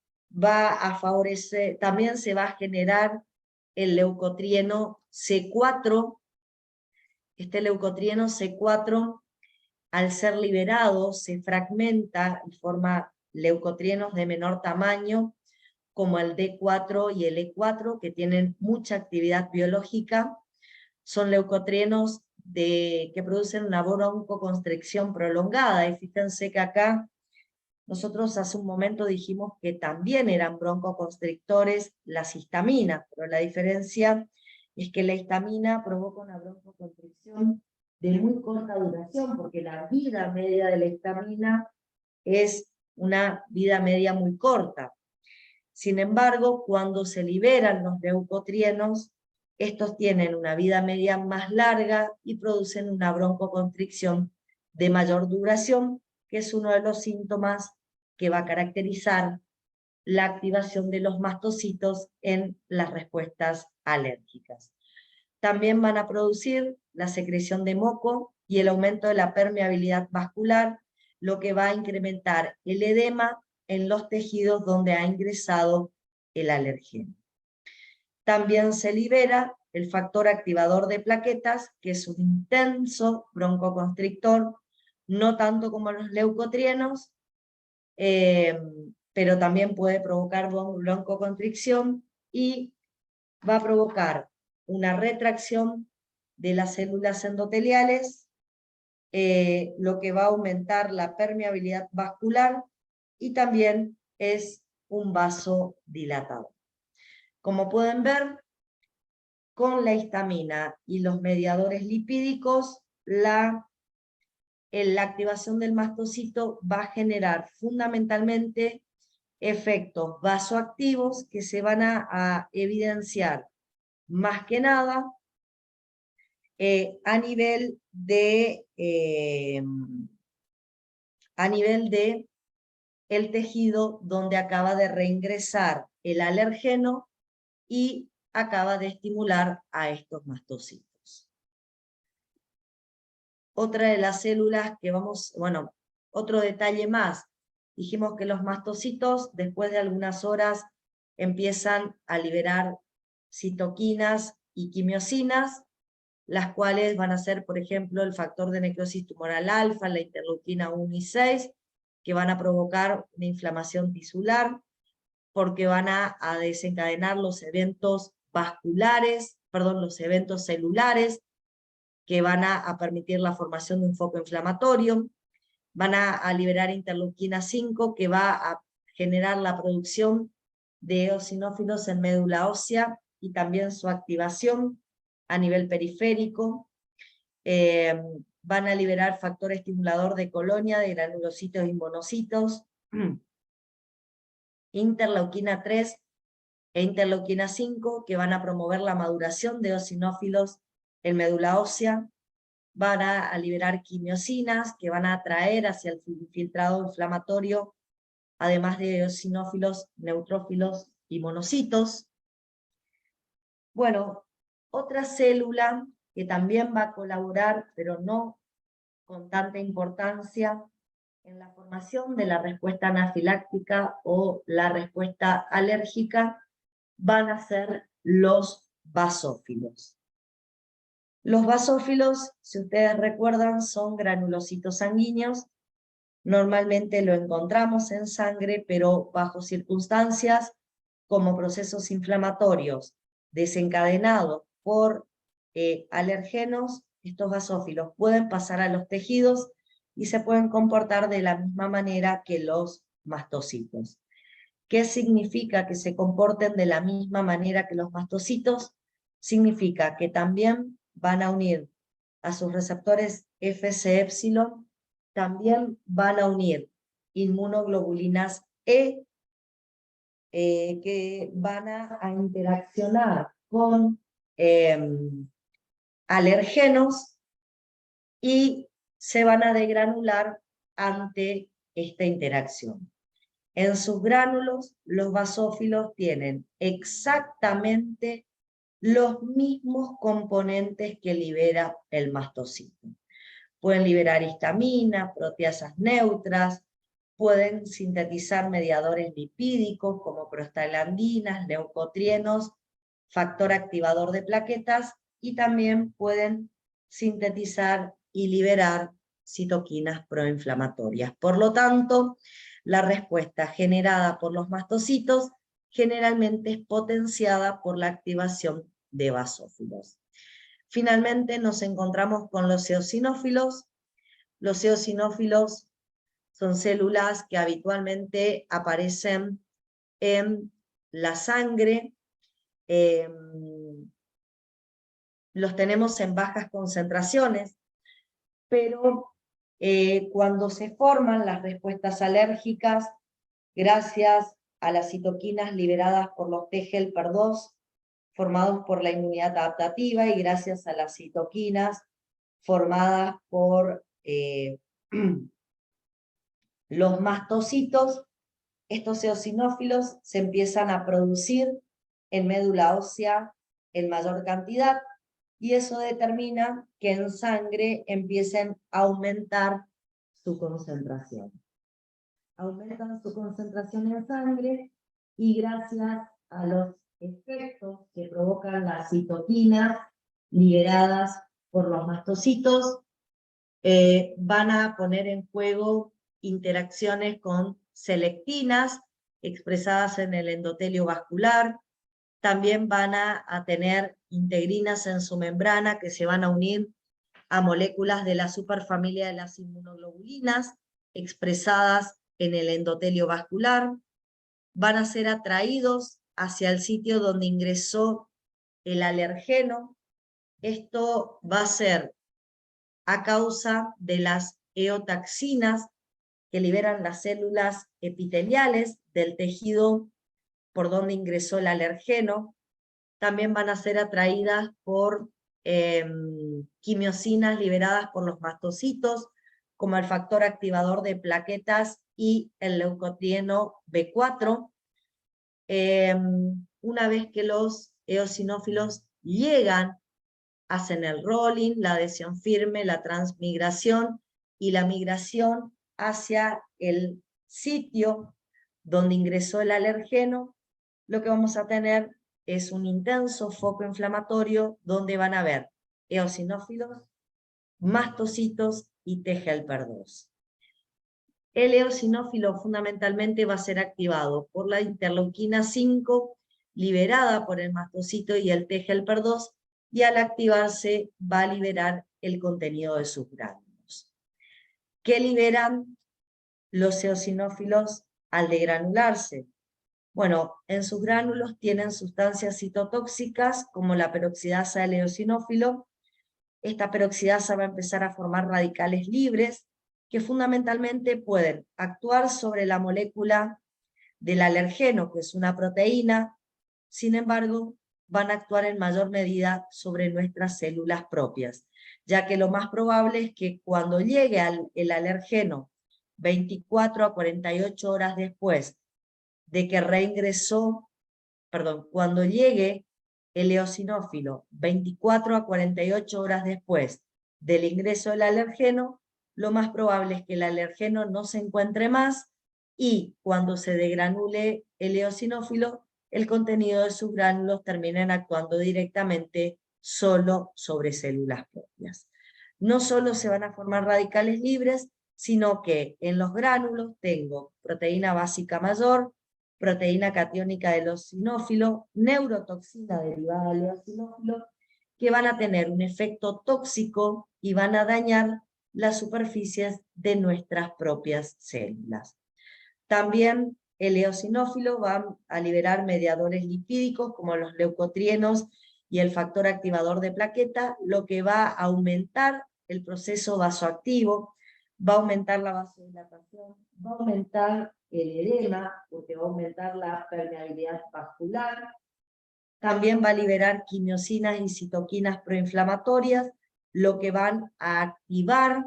también se va a generar el leucotrieno C4. Este leucotrieno C4, al ser liberado, se fragmenta y forma leucotrienos de menor tamaño, como el D4 y el E4, que tienen mucha actividad biológica. Son leucotrienos que producen una broncoconstricción prolongada, y fíjense que acá nosotros hace un momento dijimos que también eran broncoconstrictores las histaminas, pero la diferencia es que la histamina provoca una broncoconstricción de muy corta duración, porque la vida media de la histamina es una vida media muy corta. Sin embargo, cuando se liberan los leucotrienos, estos tienen una vida media más larga y producen una broncoconstricción de mayor duración, que es uno de los síntomas que va a caracterizar la activación de los mastocitos en las respuestas alérgicas. También van a producir la secreción de moco y el aumento de la permeabilidad vascular, lo que va a incrementar el edema en los tejidos donde ha ingresado el alergeno. También se libera el factor activador de plaquetas, que es un intenso broncoconstrictor, no tanto como los leucotrienos, pero también puede provocar broncoconstricción y va a provocar una retracción de las células endoteliales, lo que va a aumentar la permeabilidad vascular y también es un vasodilatador. Como pueden ver, con la histamina y los mediadores lipídicos, la activación del mastocito va a generar fundamentalmente efectos vasoactivos que se van a evidenciar más que nada a nivel de el tejido donde acaba de reingresar el alergeno y acaba de estimular a estos mastocitos. Otra de las células que otro detalle más, dijimos que los mastocitos después de algunas horas empiezan a liberar citoquinas y quimiosinas, las cuales van a ser, por ejemplo, el factor de necrosis tumoral alfa, la interleuquina 1 y 6, que van a provocar una inflamación tisular, porque van a desencadenar los eventos los eventos celulares, que van a permitir la formación de un foco inflamatorio, van a liberar interleuquina 5, que va a generar la producción de eosinófilos en médula ósea y también su activación a nivel periférico. Van a liberar factor estimulador de colonia de granulocitos y monocitos, interleuquina 3 e interleuquina 5, que van a promover la maduración de eosinófilos en médula ósea. Van a liberar quimiosinas, que van a atraer hacia el filtrado inflamatorio, además de eosinófilos, neutrófilos y monocitos. Bueno, otra célula que también va a colaborar, pero no con tanta importancia, en la formación de la respuesta anafiláctica o la respuesta alérgica, van a ser los basófilos. Los basófilos, si ustedes recuerdan, son granulocitos sanguíneos. Normalmente lo encontramos en sangre, pero bajo circunstancias como procesos inflamatorios desencadenados por alergenos, estos basófilos pueden pasar a los tejidos y se pueden comportar de la misma manera que los mastocitos. ¿Qué significa que se comporten de la misma manera que los mastocitos? Significa que también van a unir a sus receptores Fc épsilon, también van a unir inmunoglobulinas E, que van a interaccionar con alergenos y se van a degranular ante esta interacción. En sus gránulos, los basófilos tienen exactamente los mismos componentes que libera el mastocito. Pueden liberar histamina, proteasas neutras, pueden sintetizar mediadores lipídicos como prostaglandinas, leucotrienos, factor activador de plaquetas, y también pueden sintetizar y liberar citoquinas proinflamatorias. Por lo tanto, la respuesta generada por los mastocitos generalmente es potenciada por la activación de basófilos. Finalmente nos encontramos con los eosinófilos. Los eosinófilos son células que habitualmente aparecen en la sangre. Los tenemos en bajas concentraciones, pero cuando se forman las respuestas alérgicas, gracias a las citoquinas liberadas por los T-helper 2, formados por la inmunidad adaptativa, y gracias a las citoquinas formadas por los mastocitos, estos eosinófilos se empiezan a producir en médula ósea en mayor cantidad, y eso determina que en sangre empiecen a aumentar su concentración. Aumentan su concentración en sangre, y gracias a los efectos que provocan las citoquinas liberadas por los mastocitos, van a poner en juego interacciones con selectinas expresadas en el endotelio vascular. También van a tener integrinas en su membrana que se van a unir a moléculas de la superfamilia de las inmunoglobulinas expresadas en el endotelio vascular. Van a ser atraídos hacia el sitio donde ingresó el alergeno. Esto va a ser a causa de las eotaxinas que liberan las células epiteliales del tejido por donde ingresó el alergeno. También van a ser atraídas por quimiosinas liberadas por los mastocitos, como el factor activador de plaquetas y el leucotrieno B4. Una vez que los eosinófilos llegan, hacen el rolling, la adhesión firme, la transmigración y la migración hacia el sitio donde ingresó el alergeno, lo que vamos a tener es un intenso foco inflamatorio donde van a haber eosinófilos, mastocitos y T helper 2. El eosinófilo fundamentalmente va a ser activado por la interleuquina 5, liberada por el mastocito y el T helper 2, y al activarse va a liberar el contenido de sus gránulos. ¿Qué liberan los eosinófilos al degranularse? Bueno, en sus gránulos tienen sustancias citotóxicas como la peroxidasa del eosinófilo. Esta peroxidasa va a empezar a formar radicales libres que fundamentalmente pueden actuar sobre la molécula del alergeno, que es una proteína. Sin embargo, van a actuar en mayor medida sobre nuestras células propias, ya que lo más probable es que cuando llegue el alergeno 24 a 48 horas después de que reingresó, cuando llegue el eosinófilo 24 a 48 horas después del ingreso del alergeno, lo más probable es que el alergeno no se encuentre más y cuando se degranule el eosinófilo, el contenido de sus gránulos terminen actuando directamente solo sobre células propias. No solo se van a formar radicales libres, sino que en los gránulos tengo proteína básica mayor, proteína catiónica del eosinófilo, neurotoxina derivada del eosinófilo, que van a tener un efecto tóxico y van a dañar las superficies de nuestras propias células. También el eosinófilo va a liberar mediadores lipídicos como los leucotrienos y el factor activador de plaqueta, lo que va a aumentar el proceso vasoactivo, va a aumentar la vasodilatación, va a aumentar el edema, porque va a aumentar la permeabilidad vascular. También va a liberar quimiosinas y citoquinas proinflamatorias, lo que van a activar,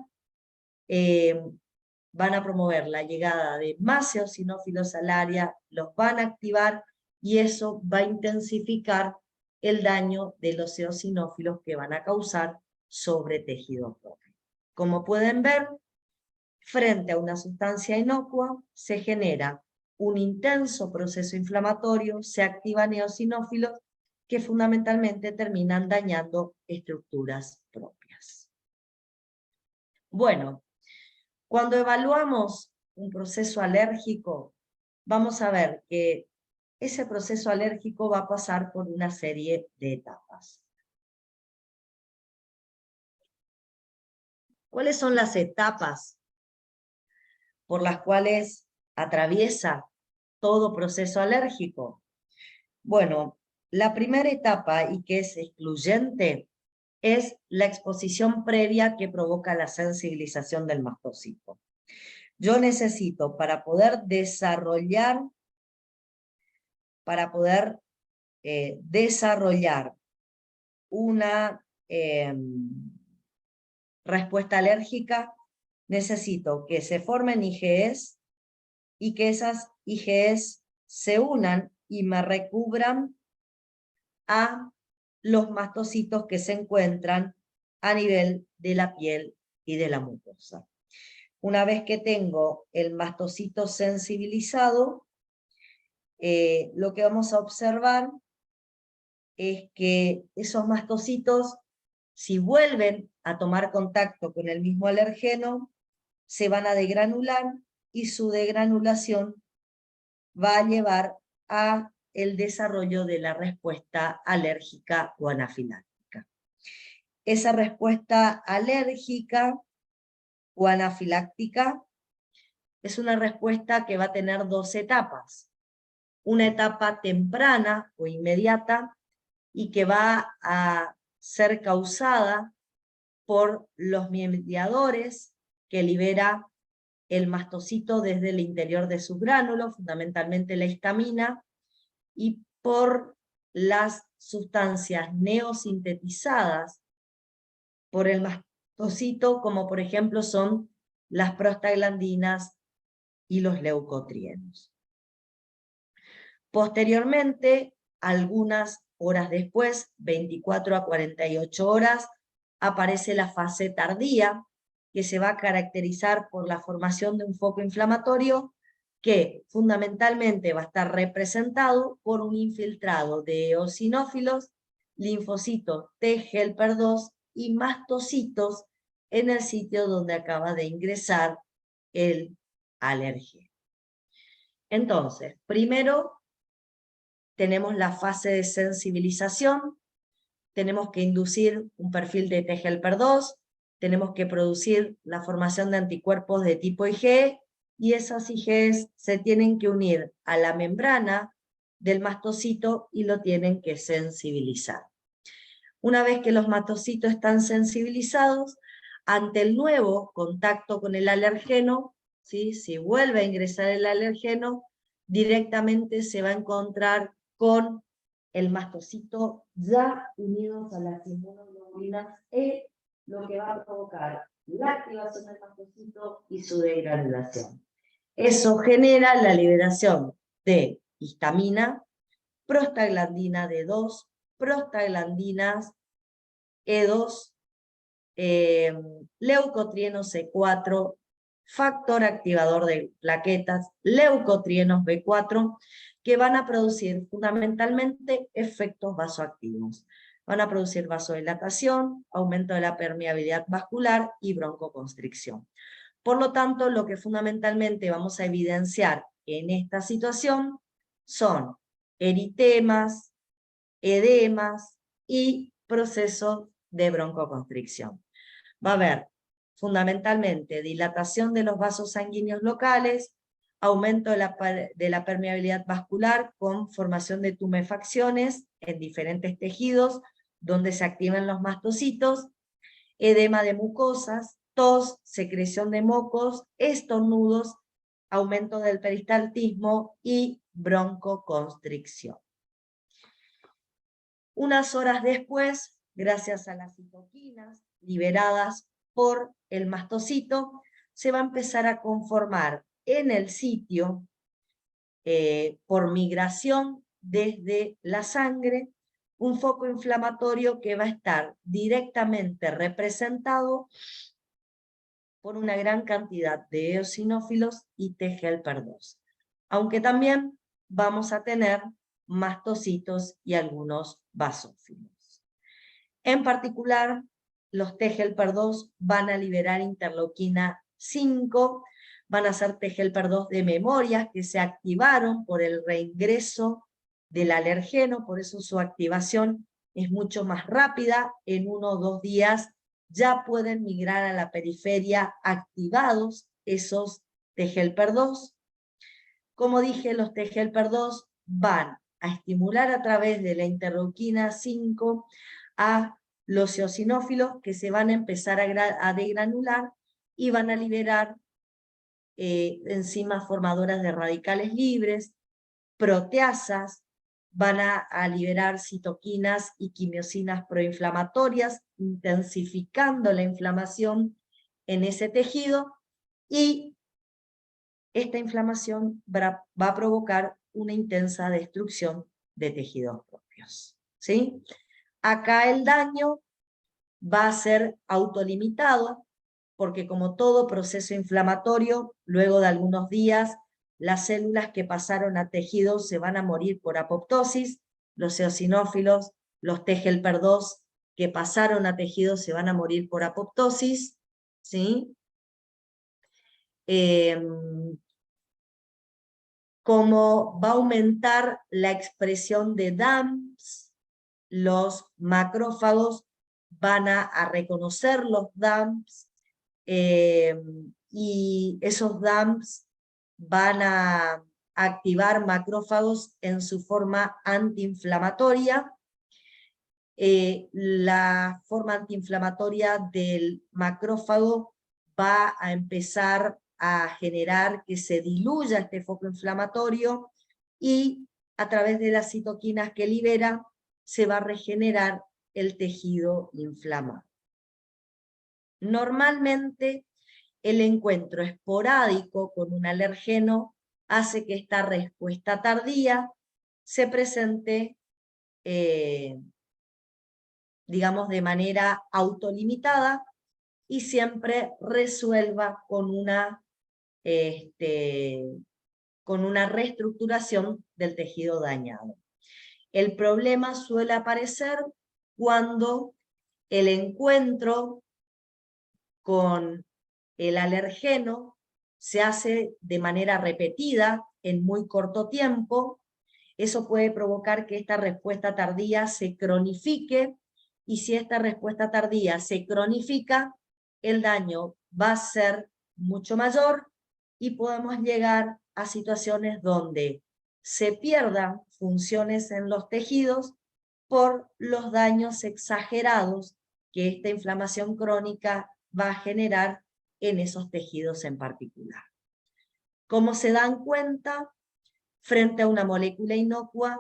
van a promover la llegada de más eosinófilos al área, los van a activar y eso va a intensificar el daño de los eosinófilos que van a causar sobre tejido propio. Como pueden ver, frente a una sustancia inocua, se genera un intenso proceso inflamatorio, se activan eosinófilos que fundamentalmente terminan dañando estructuras propias. Bueno, cuando evaluamos un proceso alérgico, vamos a ver que ese proceso alérgico va a pasar por una serie de etapas. ¿Cuáles son las etapas por las cuales atraviesa todo proceso alérgico? Bueno, la primera etapa, y que es excluyente, es la exposición previa que provoca la sensibilización del mastocito. Yo necesito, para poder desarrollar una respuesta alérgica, necesito que se formen IgEs y que esas IgEs se unan y me recubran a los mastocitos que se encuentran a nivel de la piel y de la mucosa. Una vez que tengo el mastocito sensibilizado, lo que vamos a observar es que esos mastocitos, si vuelven a tomar contacto con el mismo alergeno, se van a degranular y su degranulación va a llevar a el desarrollo de la respuesta alérgica o anafiláctica. Esa respuesta alérgica o anafiláctica es una respuesta que va a tener dos etapas. Una etapa temprana o inmediata y que va a ser causada por los mediadores que libera el mastocito desde el interior de sus gránulos, fundamentalmente la histamina, y por las sustancias neosintetizadas por el mastocito, como por ejemplo son las prostaglandinas y los leucotrienos. Posteriormente, algunas horas después, 24 a 48 horas, aparece la fase tardía, que se va a caracterizar por la formación de un foco inflamatorio que fundamentalmente va a estar representado por un infiltrado de eosinófilos, linfocitos T helper 2 y mastocitos en el sitio donde acaba de ingresar el alérgeno. Entonces, primero tenemos la fase de sensibilización, tenemos que inducir un perfil de T helper 2, tenemos que producir la formación de anticuerpos de tipo IgE, y esas IgEs se tienen que unir a la membrana del mastocito y lo tienen que sensibilizar. Una vez que los mastocitos están sensibilizados, ante el nuevo contacto con el alergeno, ¿sí? Si vuelve a ingresar el alergeno, directamente se va a encontrar con el mastocito ya unidos a las inmunoglobulinas E, lo que va a provocar la activación del mastocito y su degranulación. Eso genera la liberación de histamina, prostaglandina D2, prostaglandinas E2, leucotrieno C4, factor activador de plaquetas, leucotrienos B4, que van a producir fundamentalmente efectos vasoactivos. Van a producir vasodilatación, aumento de la permeabilidad vascular y broncoconstricción. Por lo tanto, lo que fundamentalmente vamos a evidenciar en esta situación son eritemas, edemas y procesos de broncoconstricción. Va a haber fundamentalmente dilatación de los vasos sanguíneos locales, aumento de la permeabilidad vascular con formación de tumefacciones en diferentes tejidos donde se activan los mastocitos, edema de mucosas, tos, secreción de mocos, estornudos, aumento del peristaltismo y broncoconstricción. Unas horas después, gracias a las citoquinas liberadas por el mastocito, se va a empezar a conformar en el sitio, por migración desde la sangre, un foco inflamatorio que va a estar directamente representado por una gran cantidad de eosinófilos y T helper 2. Aunque también vamos a tener mastocitos y algunos basófilos. En particular, los T helper 2 van a liberar interleuquina 5, van a ser T helper 2 de memorias que se activaron por el reingreso del alergeno, por eso su activación es mucho más rápida, en 1 o 2 días ya pueden migrar a la periferia activados esos T helper 2. Como dije, los T helper 2 van a estimular a través de la interleuquina 5 a los eosinófilos que se van a empezar a degranular y van a liberar enzimas formadoras de radicales libres, proteasas, van a liberar citoquinas y quimiosinas proinflamatorias, intensificando la inflamación en ese tejido, y esta inflamación va a provocar una intensa destrucción de tejidos propios, ¿sí? Acá el daño va a ser autolimitado, porque como todo proceso inflamatorio, luego de algunos días, las células que pasaron a tejidos se van a morir por apoptosis, los eosinófilos, los T helper 2 que pasaron a tejidos se van a morir por apoptosis, ¿sí? Como va a aumentar la expresión de DAMPs, los macrófagos van a reconocer los DAMPs, y esos DAMPs van a activar macrófagos en su forma antiinflamatoria. La forma antiinflamatoria del macrófago va a empezar a generar que se diluya este foco inflamatorio, y a través de las citoquinas que libera se va a regenerar el tejido inflamado. Normalmente el encuentro esporádico con un alergeno hace que esta respuesta tardía se presente, digamos, de manera autolimitada y siempre resuelva con una reestructuración del tejido dañado. El problema suele aparecer cuando el encuentro con el alergeno se hace de manera repetida en muy corto tiempo. Eso puede provocar que esta respuesta tardía se cronifique, y si esta respuesta tardía se cronifica, el daño va a ser mucho mayor y podemos llegar a situaciones donde se pierdan funciones en los tejidos por los daños exagerados que esta inflamación crónica va a generar en esos tejidos en particular. Como se dan cuenta, frente a una molécula inocua,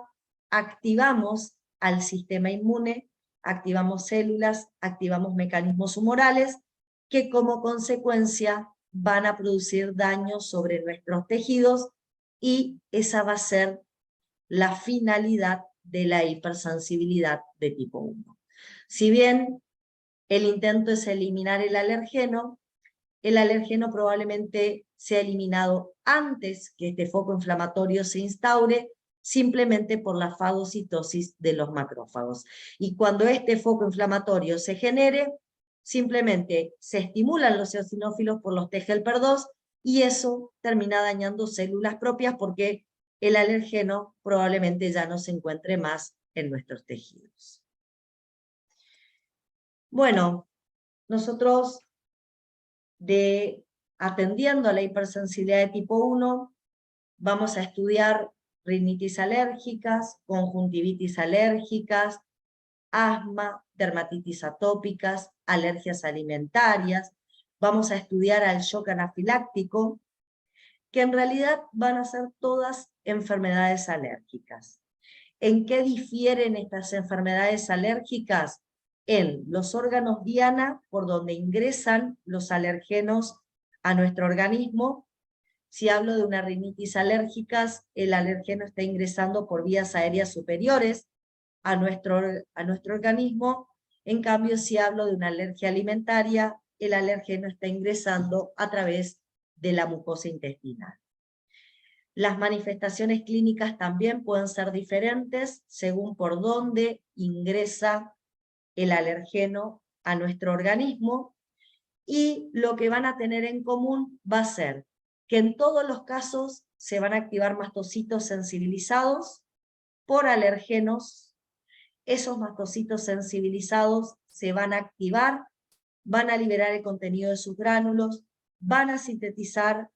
activamos al sistema inmune, activamos células, activamos mecanismos humorales, que como consecuencia van a producir daño sobre nuestros tejidos, y esa va a ser la finalidad de la hipersensibilidad de tipo 1. Si bien el intento es eliminar el alergeno probablemente sea eliminado antes que este foco inflamatorio se instaure, simplemente por la fagocitosis de los macrófagos. Y cuando este foco inflamatorio se genere, simplemente se estimulan los eosinófilos por los T-helper-2, y eso termina dañando células propias porque el alergeno probablemente ya no se encuentre más en nuestros tejidos. Bueno, nosotros atendiendo a la hipersensibilidad de tipo 1, vamos a estudiar rinitis alérgicas, conjuntivitis alérgicas, asma, dermatitis atópicas, alergias alimentarias. Vamos a estudiar al shock anafiláctico, que en realidad van a ser todas enfermedades alérgicas. ¿En qué difieren estas enfermedades alérgicas? En los órganos diana, por donde ingresan los alergenos a nuestro organismo. Si hablo de una rinitis alérgica, el alergeno está ingresando por vías aéreas superiores a nuestro organismo. En cambio, si hablo de una alergia alimentaria, el alergeno está ingresando a través de la mucosa intestinal. Las manifestaciones clínicas también pueden ser diferentes según por dónde ingresa el alergeno a nuestro organismo, y lo que van a tener en común va a ser que en todos los casos se van a activar mastocitos sensibilizados por alergenos. Esos mastocitos sensibilizados se van a activar, van a liberar el contenido de sus gránulos, van a sintetizar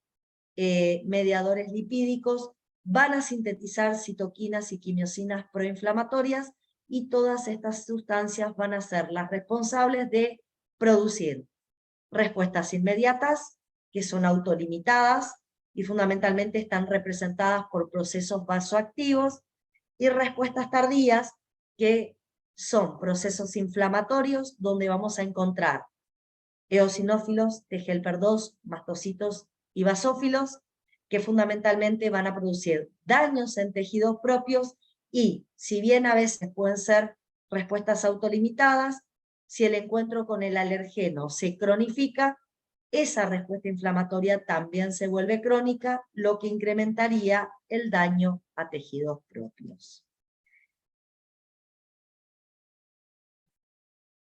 mediadores lipídicos, van a sintetizar citoquinas y quimiosinas proinflamatorias, y todas estas sustancias van a ser las responsables de producir respuestas inmediatas, que son autolimitadas y fundamentalmente están representadas por procesos vasoactivos, y respuestas tardías, que son procesos inflamatorios donde vamos a encontrar eosinófilos, T-helper-2, mastocitos y basófilos, que fundamentalmente van a producir daños en tejidos propios, y si bien a veces pueden ser respuestas autolimitadas, si el encuentro con el alergeno se cronifica, esa respuesta inflamatoria también se vuelve crónica, lo que incrementaría el daño a tejidos propios.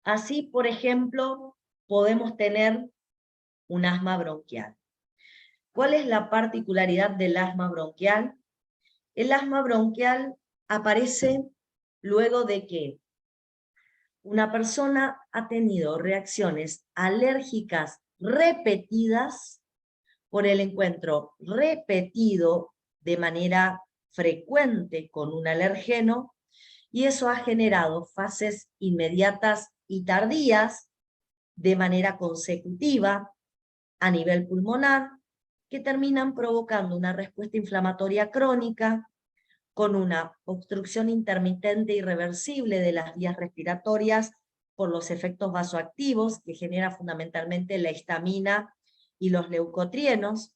Así, por ejemplo, podemos tener un asma bronquial. ¿Cuál es la particularidad del asma bronquial? El asma bronquial aparece luego de que una persona ha tenido reacciones alérgicas repetidas por el encuentro repetido de manera frecuente con un alergeno, y eso ha generado fases inmediatas y tardías de manera consecutiva a nivel pulmonar, que terminan provocando una respuesta inflamatoria crónica con una obstrucción intermitente irreversible de las vías respiratorias por los efectos vasoactivos que genera fundamentalmente la histamina y los leucotrienos,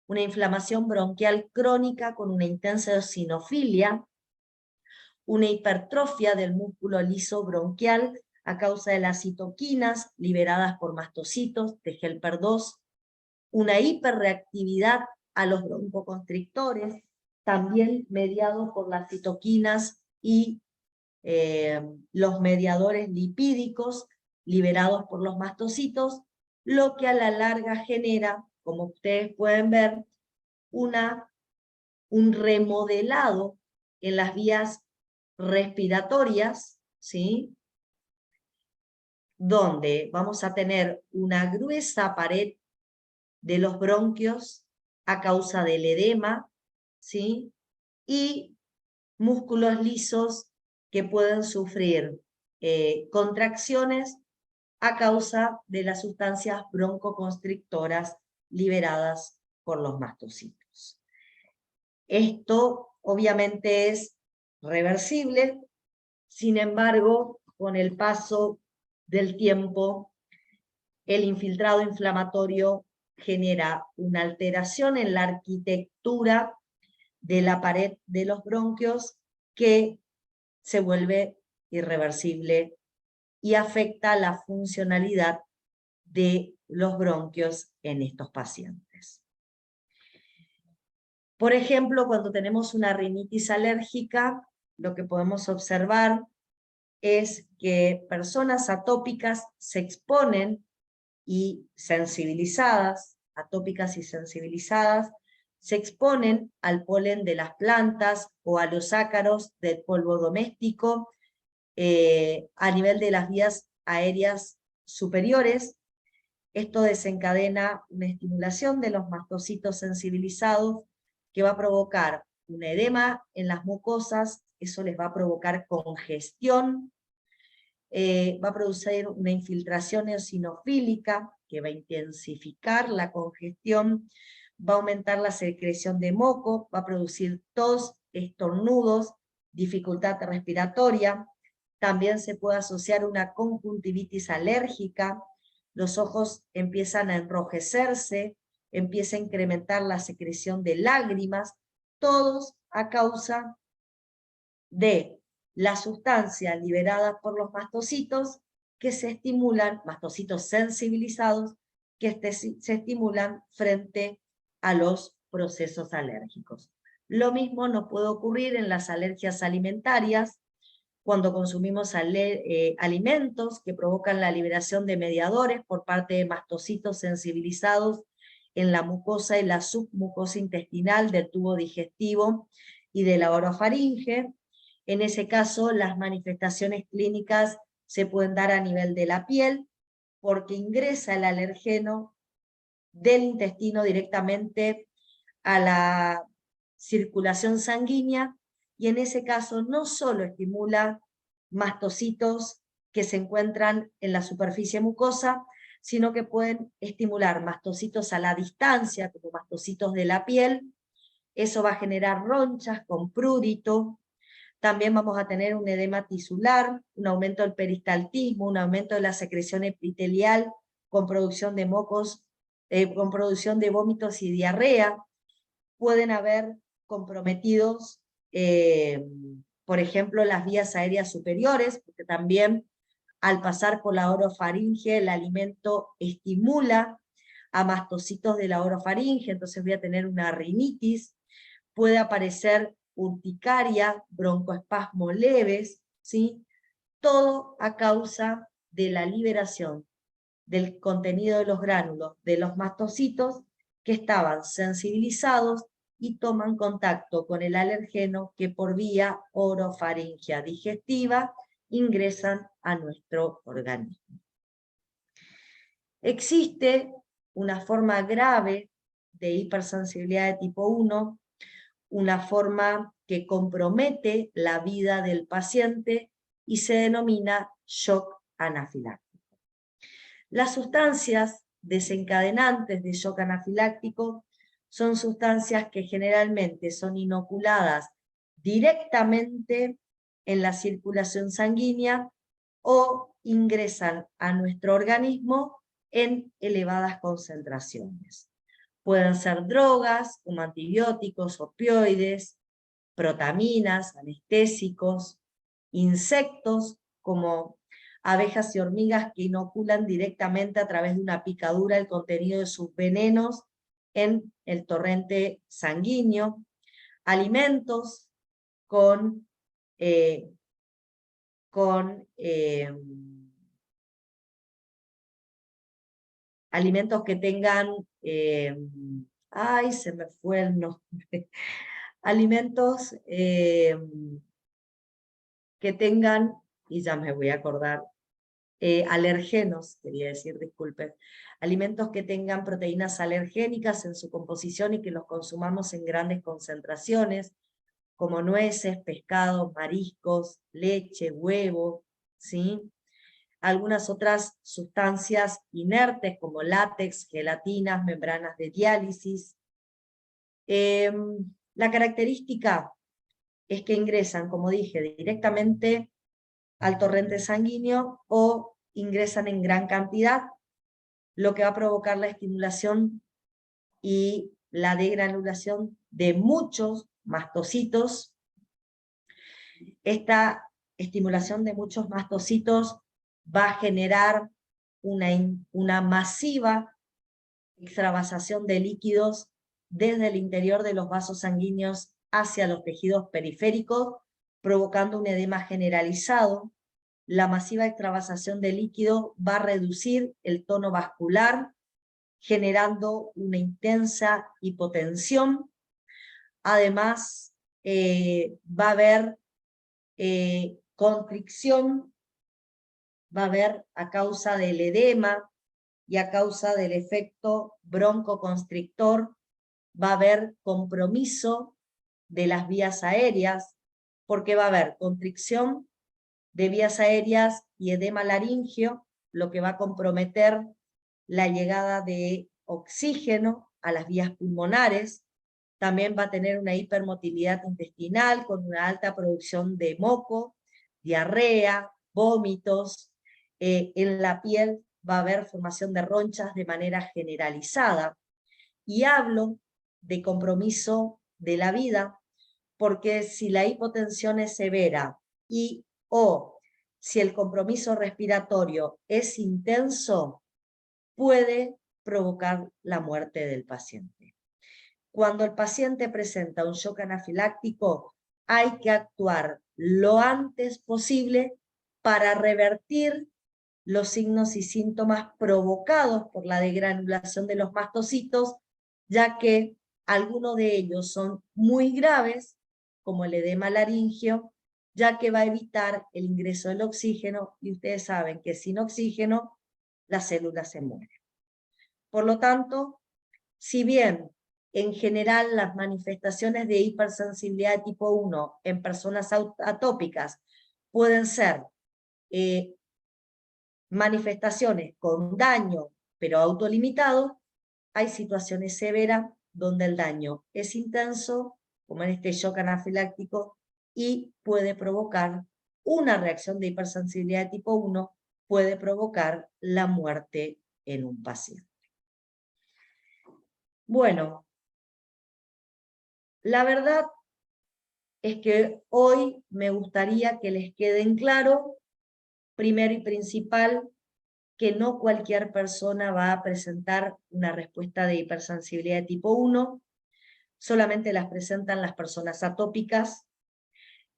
una inflamación bronquial crónica con una intensa eosinofilia, una hipertrofia del músculo liso bronquial a causa de las citoquinas liberadas por mastocitos de Helper 2, una hiperreactividad a los broncoconstrictores, también mediado por las citoquinas y los mediadores lipídicos liberados por los mastocitos, lo que a la larga genera, como ustedes pueden ver, un remodelado en las vías respiratorias, ¿sí? Donde vamos a tener una gruesa pared de los bronquios a causa del edema, ¿sí? Y músculos lisos que pueden sufrir contracciones a causa de las sustancias broncoconstrictoras liberadas por los mastocitos. Esto obviamente es reversible, sin embargo, con el paso del tiempo, el infiltrado inflamatorio genera una alteración en la arquitectura de la pared de los bronquios que se vuelve irreversible y afecta la funcionalidad de los bronquios en estos pacientes. Por ejemplo, cuando tenemos una rinitis alérgica, lo que podemos observar es que personas atópicas se exponen y sensibilizadas, atópicas y sensibilizadas, se exponen al polen de las plantas o a los ácaros del polvo doméstico a nivel de las vías aéreas superiores. Esto desencadena una estimulación de los mastocitos sensibilizados que va a provocar un edema en las mucosas, eso les va a provocar congestión, va a producir una infiltración eosinofílica que va a intensificar la congestión, va a aumentar la secreción de moco, va a producir tos, estornudos, dificultad respiratoria. También se puede asociar una conjuntivitis alérgica, los ojos empiezan a enrojecerse, empieza a incrementar la secreción de lágrimas, todos a causa de la sustancia liberada por los mastocitos que se estimulan, mastocitos sensibilizados, que se estimulan frente a los procesos alérgicos. Lo mismo nos puede ocurrir en las alergias alimentarias, cuando consumimos alimentos que provocan la liberación de mediadores por parte de mastocitos sensibilizados en la mucosa y la submucosa intestinal del tubo digestivo y de la orofaringe. En ese caso, las manifestaciones clínicas se pueden dar a nivel de la piel, porque ingresa el alergeno del intestino directamente a la circulación sanguínea, y en ese caso no solo estimula mastocitos que se encuentran en la superficie mucosa, sino que pueden estimular mastocitos a la distancia, como mastocitos de la piel. Eso va a generar ronchas con prurito. También vamos a tener un edema tisular, un aumento del peristaltismo, un aumento de la secreción epitelial con producción de mocos, con producción de vómitos y diarrea. Pueden haber comprometidos, por ejemplo, las vías aéreas superiores, porque también al pasar por la orofaringe el alimento estimula a mastocitos de la orofaringe, entonces voy a tener una rinitis. Puede aparecer urticaria, broncoespasmos leves, ¿sí? Todo a causa de la liberación del contenido de los gránulos de los mastocitos que estaban sensibilizados y toman contacto con el alergeno que por vía orofaringea digestiva ingresan a nuestro organismo. Existe una forma grave de hipersensibilidad de tipo 1, una forma que compromete la vida del paciente y se denomina shock anafiláctico. Las sustancias desencadenantes de shock anafiláctico son sustancias que generalmente son inoculadas directamente en la circulación sanguínea o ingresan a nuestro organismo en elevadas concentraciones. Pueden ser drogas, como antibióticos, opioides, protaminas, anestésicos, insectos, como abejas y hormigas que inoculan directamente a través de una picadura el contenido de sus venenos en el torrente sanguíneo, alimentos con alimentos que tengan, ay, se me fue el nombre, alimentos que tengan, y ya me voy a acordar, alergenos, quería decir, disculpen, alimentos que tengan proteínas alergénicas en su composición y que los consumamos en grandes concentraciones, como nueces, pescados, mariscos, leche, huevo, ¿sí? Algunas otras sustancias inertes como látex, gelatinas, membranas de diálisis. La característica es que ingresan, como dije, directamente al torrente sanguíneo o ingresan en gran cantidad, lo que va a provocar la estimulación y la degranulación de muchos mastocitos. Esta estimulación de muchos mastocitos va a generar una masiva extravasación de líquidos desde el interior de los vasos sanguíneos hacia los tejidos periféricos, provocando un edema generalizado. La masiva extravasación de líquido va a reducir el tono vascular, generando una intensa hipotensión. Además, va a haber constricción, va a haber a causa del edema y a causa del efecto broncoconstrictor, va a haber compromiso de las vías aéreas, porque va a haber constricción de vías aéreas y edema laríngeo, lo que va a comprometer la llegada de oxígeno a las vías pulmonares. También va a tener una hipermotilidad intestinal con una alta producción de moco, diarrea, vómitos. En la piel va a haber formación de ronchas de manera generalizada. Y hablo de compromiso de la vida, porque si la hipotensión es severa o si el compromiso respiratorio es intenso, puede provocar la muerte del paciente. Cuando el paciente presenta un shock anafiláctico, hay que actuar lo antes posible para revertir los signos y síntomas provocados por la degranulación de los mastocitos, ya que algunos de ellos son muy graves, como el edema laríngeo, ya que va a evitar el ingreso del oxígeno, y ustedes saben que sin oxígeno las células se mueren. Por lo tanto, si bien en general las manifestaciones de hipersensibilidad de tipo 1 en personas atópicas pueden ser manifestaciones con daño, pero autolimitado, hay situaciones severas donde el daño es intenso, como en este shock anafiláctico, y puede provocar una reacción de hipersensibilidad de tipo 1, puede provocar la muerte en un paciente. Bueno, la verdad es que hoy me gustaría que les quede en claro, primero y principal, que no cualquier persona va a presentar una respuesta de hipersensibilidad de tipo 1, solamente las presentan las personas atópicas,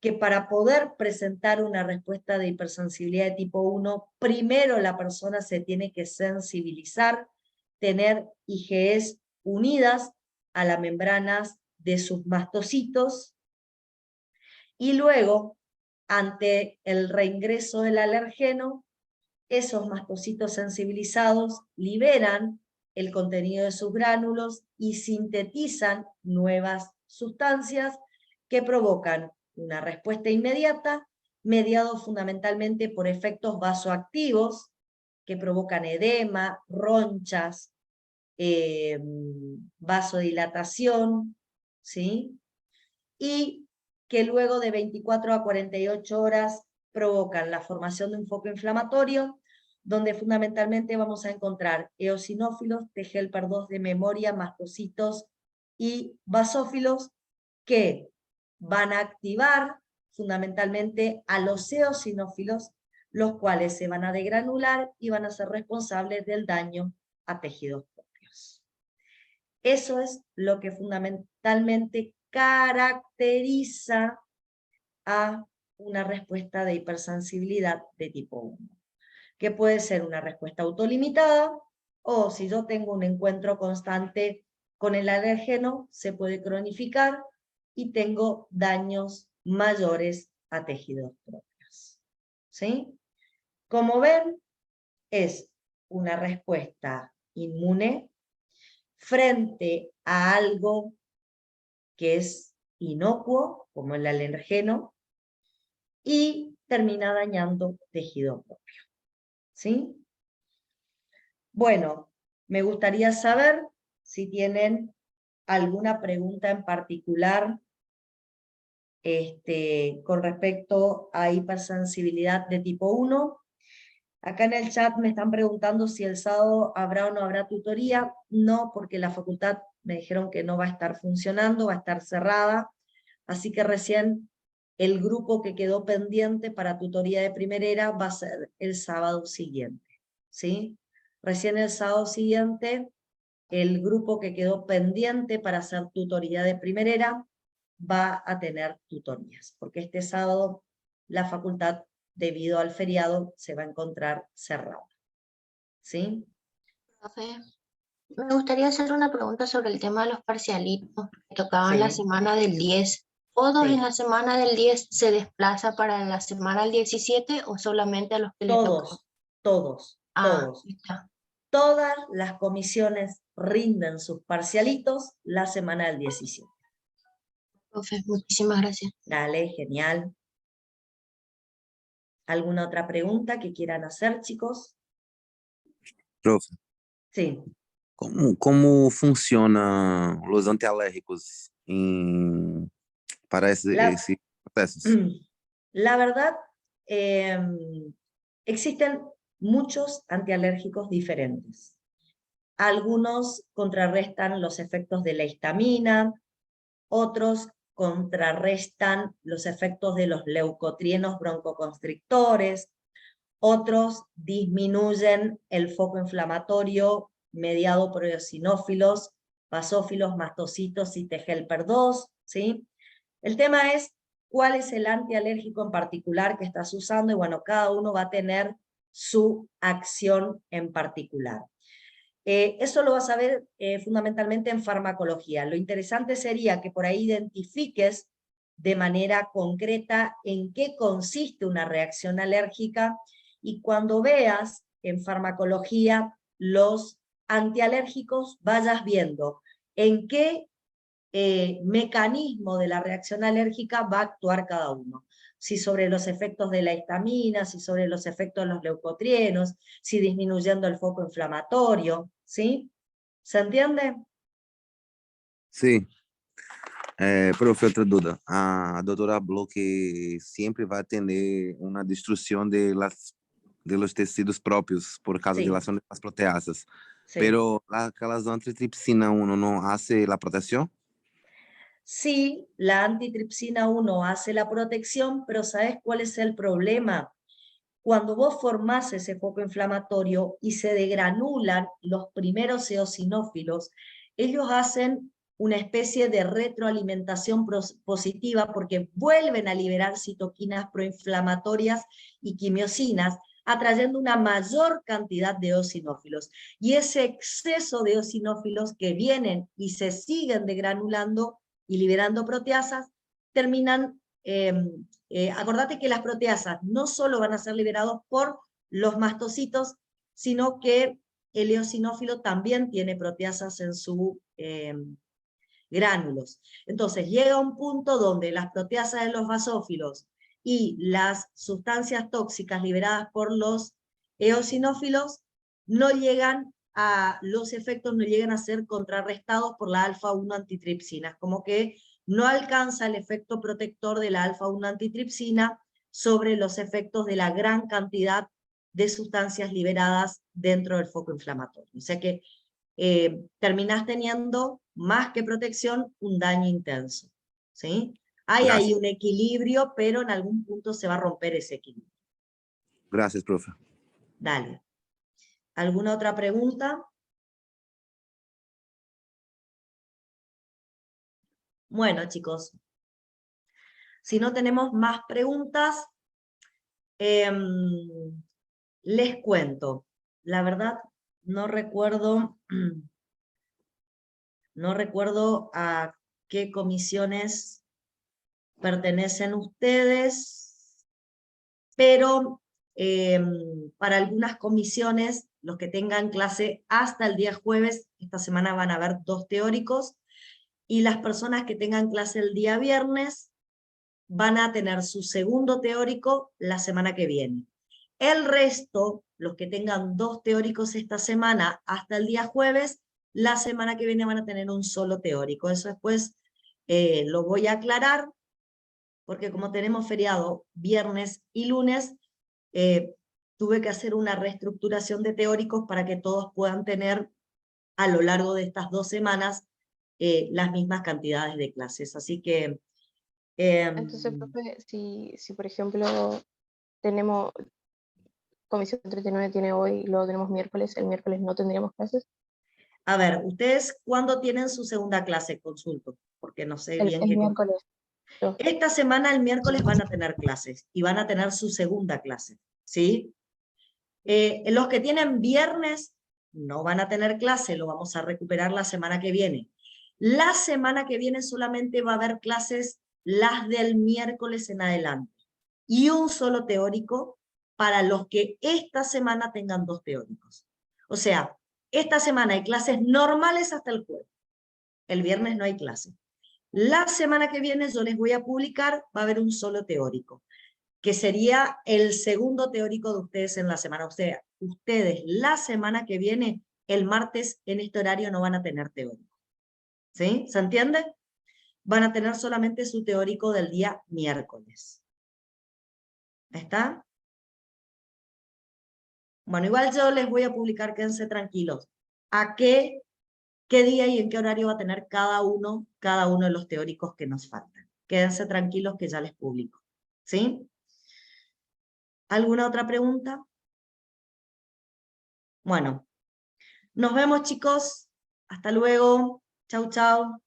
que para poder presentar una respuesta de hipersensibilidad de tipo 1, primero la persona se tiene que sensibilizar, tener IgEs unidas a las membranas de sus mastocitos, y luego, ante el reingreso del alergeno, esos mastocitos sensibilizados liberan el contenido de sus gránulos y sintetizan nuevas sustancias que provocan una respuesta inmediata, mediado fundamentalmente por efectos vasoactivos que provocan edema, ronchas, vasodilatación, ¿sí? Y que luego de 24 a 48 horas provocan la formación de un foco inflamatorio, donde fundamentalmente vamos a encontrar eosinófilos, T helper 2 de memoria, mastocitos y basófilos, que van a activar fundamentalmente a los eosinófilos, los cuales se van a degranular y van a ser responsables del daño a tejidos propios. Eso es lo que fundamentalmente caracteriza a una respuesta de hipersensibilidad de tipo 1, que puede ser una respuesta autolimitada, o si yo tengo un encuentro constante con el alérgeno, se puede cronificar y tengo daños mayores a tejidos propios. ¿Sí? Como ven, es una respuesta inmune frente a algo que es inocuo, como el alergeno, y termina dañando tejido propio. ¿Sí? Bueno, me gustaría saber si tienen alguna pregunta en particular con respecto a hipersensibilidad de tipo 1. Acá en el chat me están preguntando si el sábado habrá o no habrá tutoría. No, porque la facultad me dijeron que no va a estar funcionando, va a estar cerrada. Así que recién el grupo que quedó pendiente para tutoría de primerera va a ser el sábado siguiente. ¿Sí? Recién el sábado siguiente, el grupo que quedó pendiente para hacer tutoría de primerera va a tener tutorías, porque este sábado la facultad, debido al feriado, se va a encontrar cerrada. ¿Sí? Profe, me gustaría hacer una pregunta sobre el tema de los parcialitos que tocaban la Sí. semana del 10. ¿Todos Sí. en la semana del 10 se desplaza para la semana del 17 o solamente a los que les tocó? Todos. Está. Todas las comisiones rinden sus parcialitos la semana del 17. Profe, muchísimas gracias. Dale, genial. ¿Alguna otra pregunta que quieran hacer, chicos? Profe, Sí. como funcionam os antialérgicos para esses processos? La verdad, existen muchos antialérgicos diferentes. Algunos contrarrestan los efectos de la histamina, otros contrarrestan los efectos de los leucotrienos broncoconstrictores, otros disminuyen el foco inflamatorio mediado por eosinófilos, basófilos, mastocitos y T helper 2, ¿sí? El tema es cuál es el antialérgico en particular que estás usando, y bueno, cada uno va a tener su acción en particular. Eso lo vas a ver fundamentalmente en farmacología. Lo interesante sería que por ahí identifiques de manera concreta en qué consiste una reacción alérgica, y cuando veas en farmacología los antialérgicos vayas viendo en qué mecanismo de la reacción alérgica va a actuar cada uno. Si sobre los efectos de la histamina, si sobre los efectos de los leucotrienos, si disminuyendo el foco inflamatorio, ¿sí? ¿Se entiende? Sim. Profe, outra dúvida. A doutora falou que sempre vai atender uma destruição de los tecidos próprios por causa de las proteasas. Sí. Pero aquelas antitripsina 1 não hace la protección? Sí, la antitripsina 1 hace la protección, pero ¿sabes cuál es el problema? Cuando vos formás ese foco inflamatorio y se degranulan los primeros eosinófilos, ellos hacen una especie de retroalimentación positiva, porque vuelven a liberar citoquinas proinflamatorias y quimiosinas, atrayendo una mayor cantidad de eosinófilos. Y ese exceso de eosinófilos que vienen y se siguen degranulando y liberando proteasas, terminan, acordate que las proteasas no solo van a ser liberados por los mastocitos, sino que el eosinófilo también tiene proteasas en su gránulos. Entonces llega un punto donde las proteasas de los basófilos y las sustancias tóxicas liberadas por los eosinófilos no llegan a, los efectos no llegan a ser contrarrestados por la alfa-1 antitripsina, como que no alcanza el efecto protector de la alfa-1 antitripsina sobre los efectos de la gran cantidad de sustancias liberadas dentro del foco inflamatorio. O sea que terminás teniendo, más que protección, un daño intenso, ¿sí? Hay ahí Gracias. un equilibrio, pero en algún punto se va a romper ese equilibrio. Gracias, profe. Dale. ¿Alguna otra pregunta? Bueno, chicos, si no tenemos más preguntas, les cuento. La verdad, no recuerdo a qué comisiones pertenecen ustedes, pero para algunas comisiones, los que tengan clase hasta el día jueves, esta semana van a haber 2 teóricos, y las personas que tengan clase el día viernes van a tener su segundo teórico la semana que viene. El resto, los que tengan 2 teóricos esta semana hasta el día jueves, la semana que viene van a tener un solo teórico. Eso después lo voy a aclarar, porque como tenemos feriado viernes y lunes, tuve que hacer una reestructuración de teóricos para que todos puedan tener a lo largo de estas 2 semanas las mismas cantidades de clases. Así que... Entonces, profe, si por ejemplo tenemos comisión 39 tiene hoy, luego tenemos miércoles, el miércoles no tendríamos clases. A ver, ¿ustedes cuándo tienen su segunda clase? Consulto, porque no sé bien El qué... miércoles. Yo. Esta semana, el miércoles, van a tener clases, y van a tener su segunda clase, ¿sí? Los que tienen viernes no van a tener clase, lo vamos a recuperar la semana que viene. La semana que viene solamente va a haber clases las del miércoles en adelante, y un solo teórico para los que esta semana tengan 2 teóricos. O sea, esta semana hay clases normales hasta el jueves. El viernes no hay clase. La semana que viene yo les voy a publicar, va a haber un solo teórico, que sería el segundo teórico de ustedes en la semana. O sea, ustedes la semana que viene, el martes, en este horario no van a tener teórico. ¿Sí? ¿Se entiende? Van a tener solamente su teórico del día miércoles. ¿Está? Bueno, igual yo les voy a publicar, quédense tranquilos, a qué día y en qué horario va a tener cada uno de los teóricos que nos faltan. Quédense tranquilos que ya les publico. ¿Sí? ¿Alguna otra pregunta? Bueno, nos vemos, chicos. Hasta luego. Chau, chau.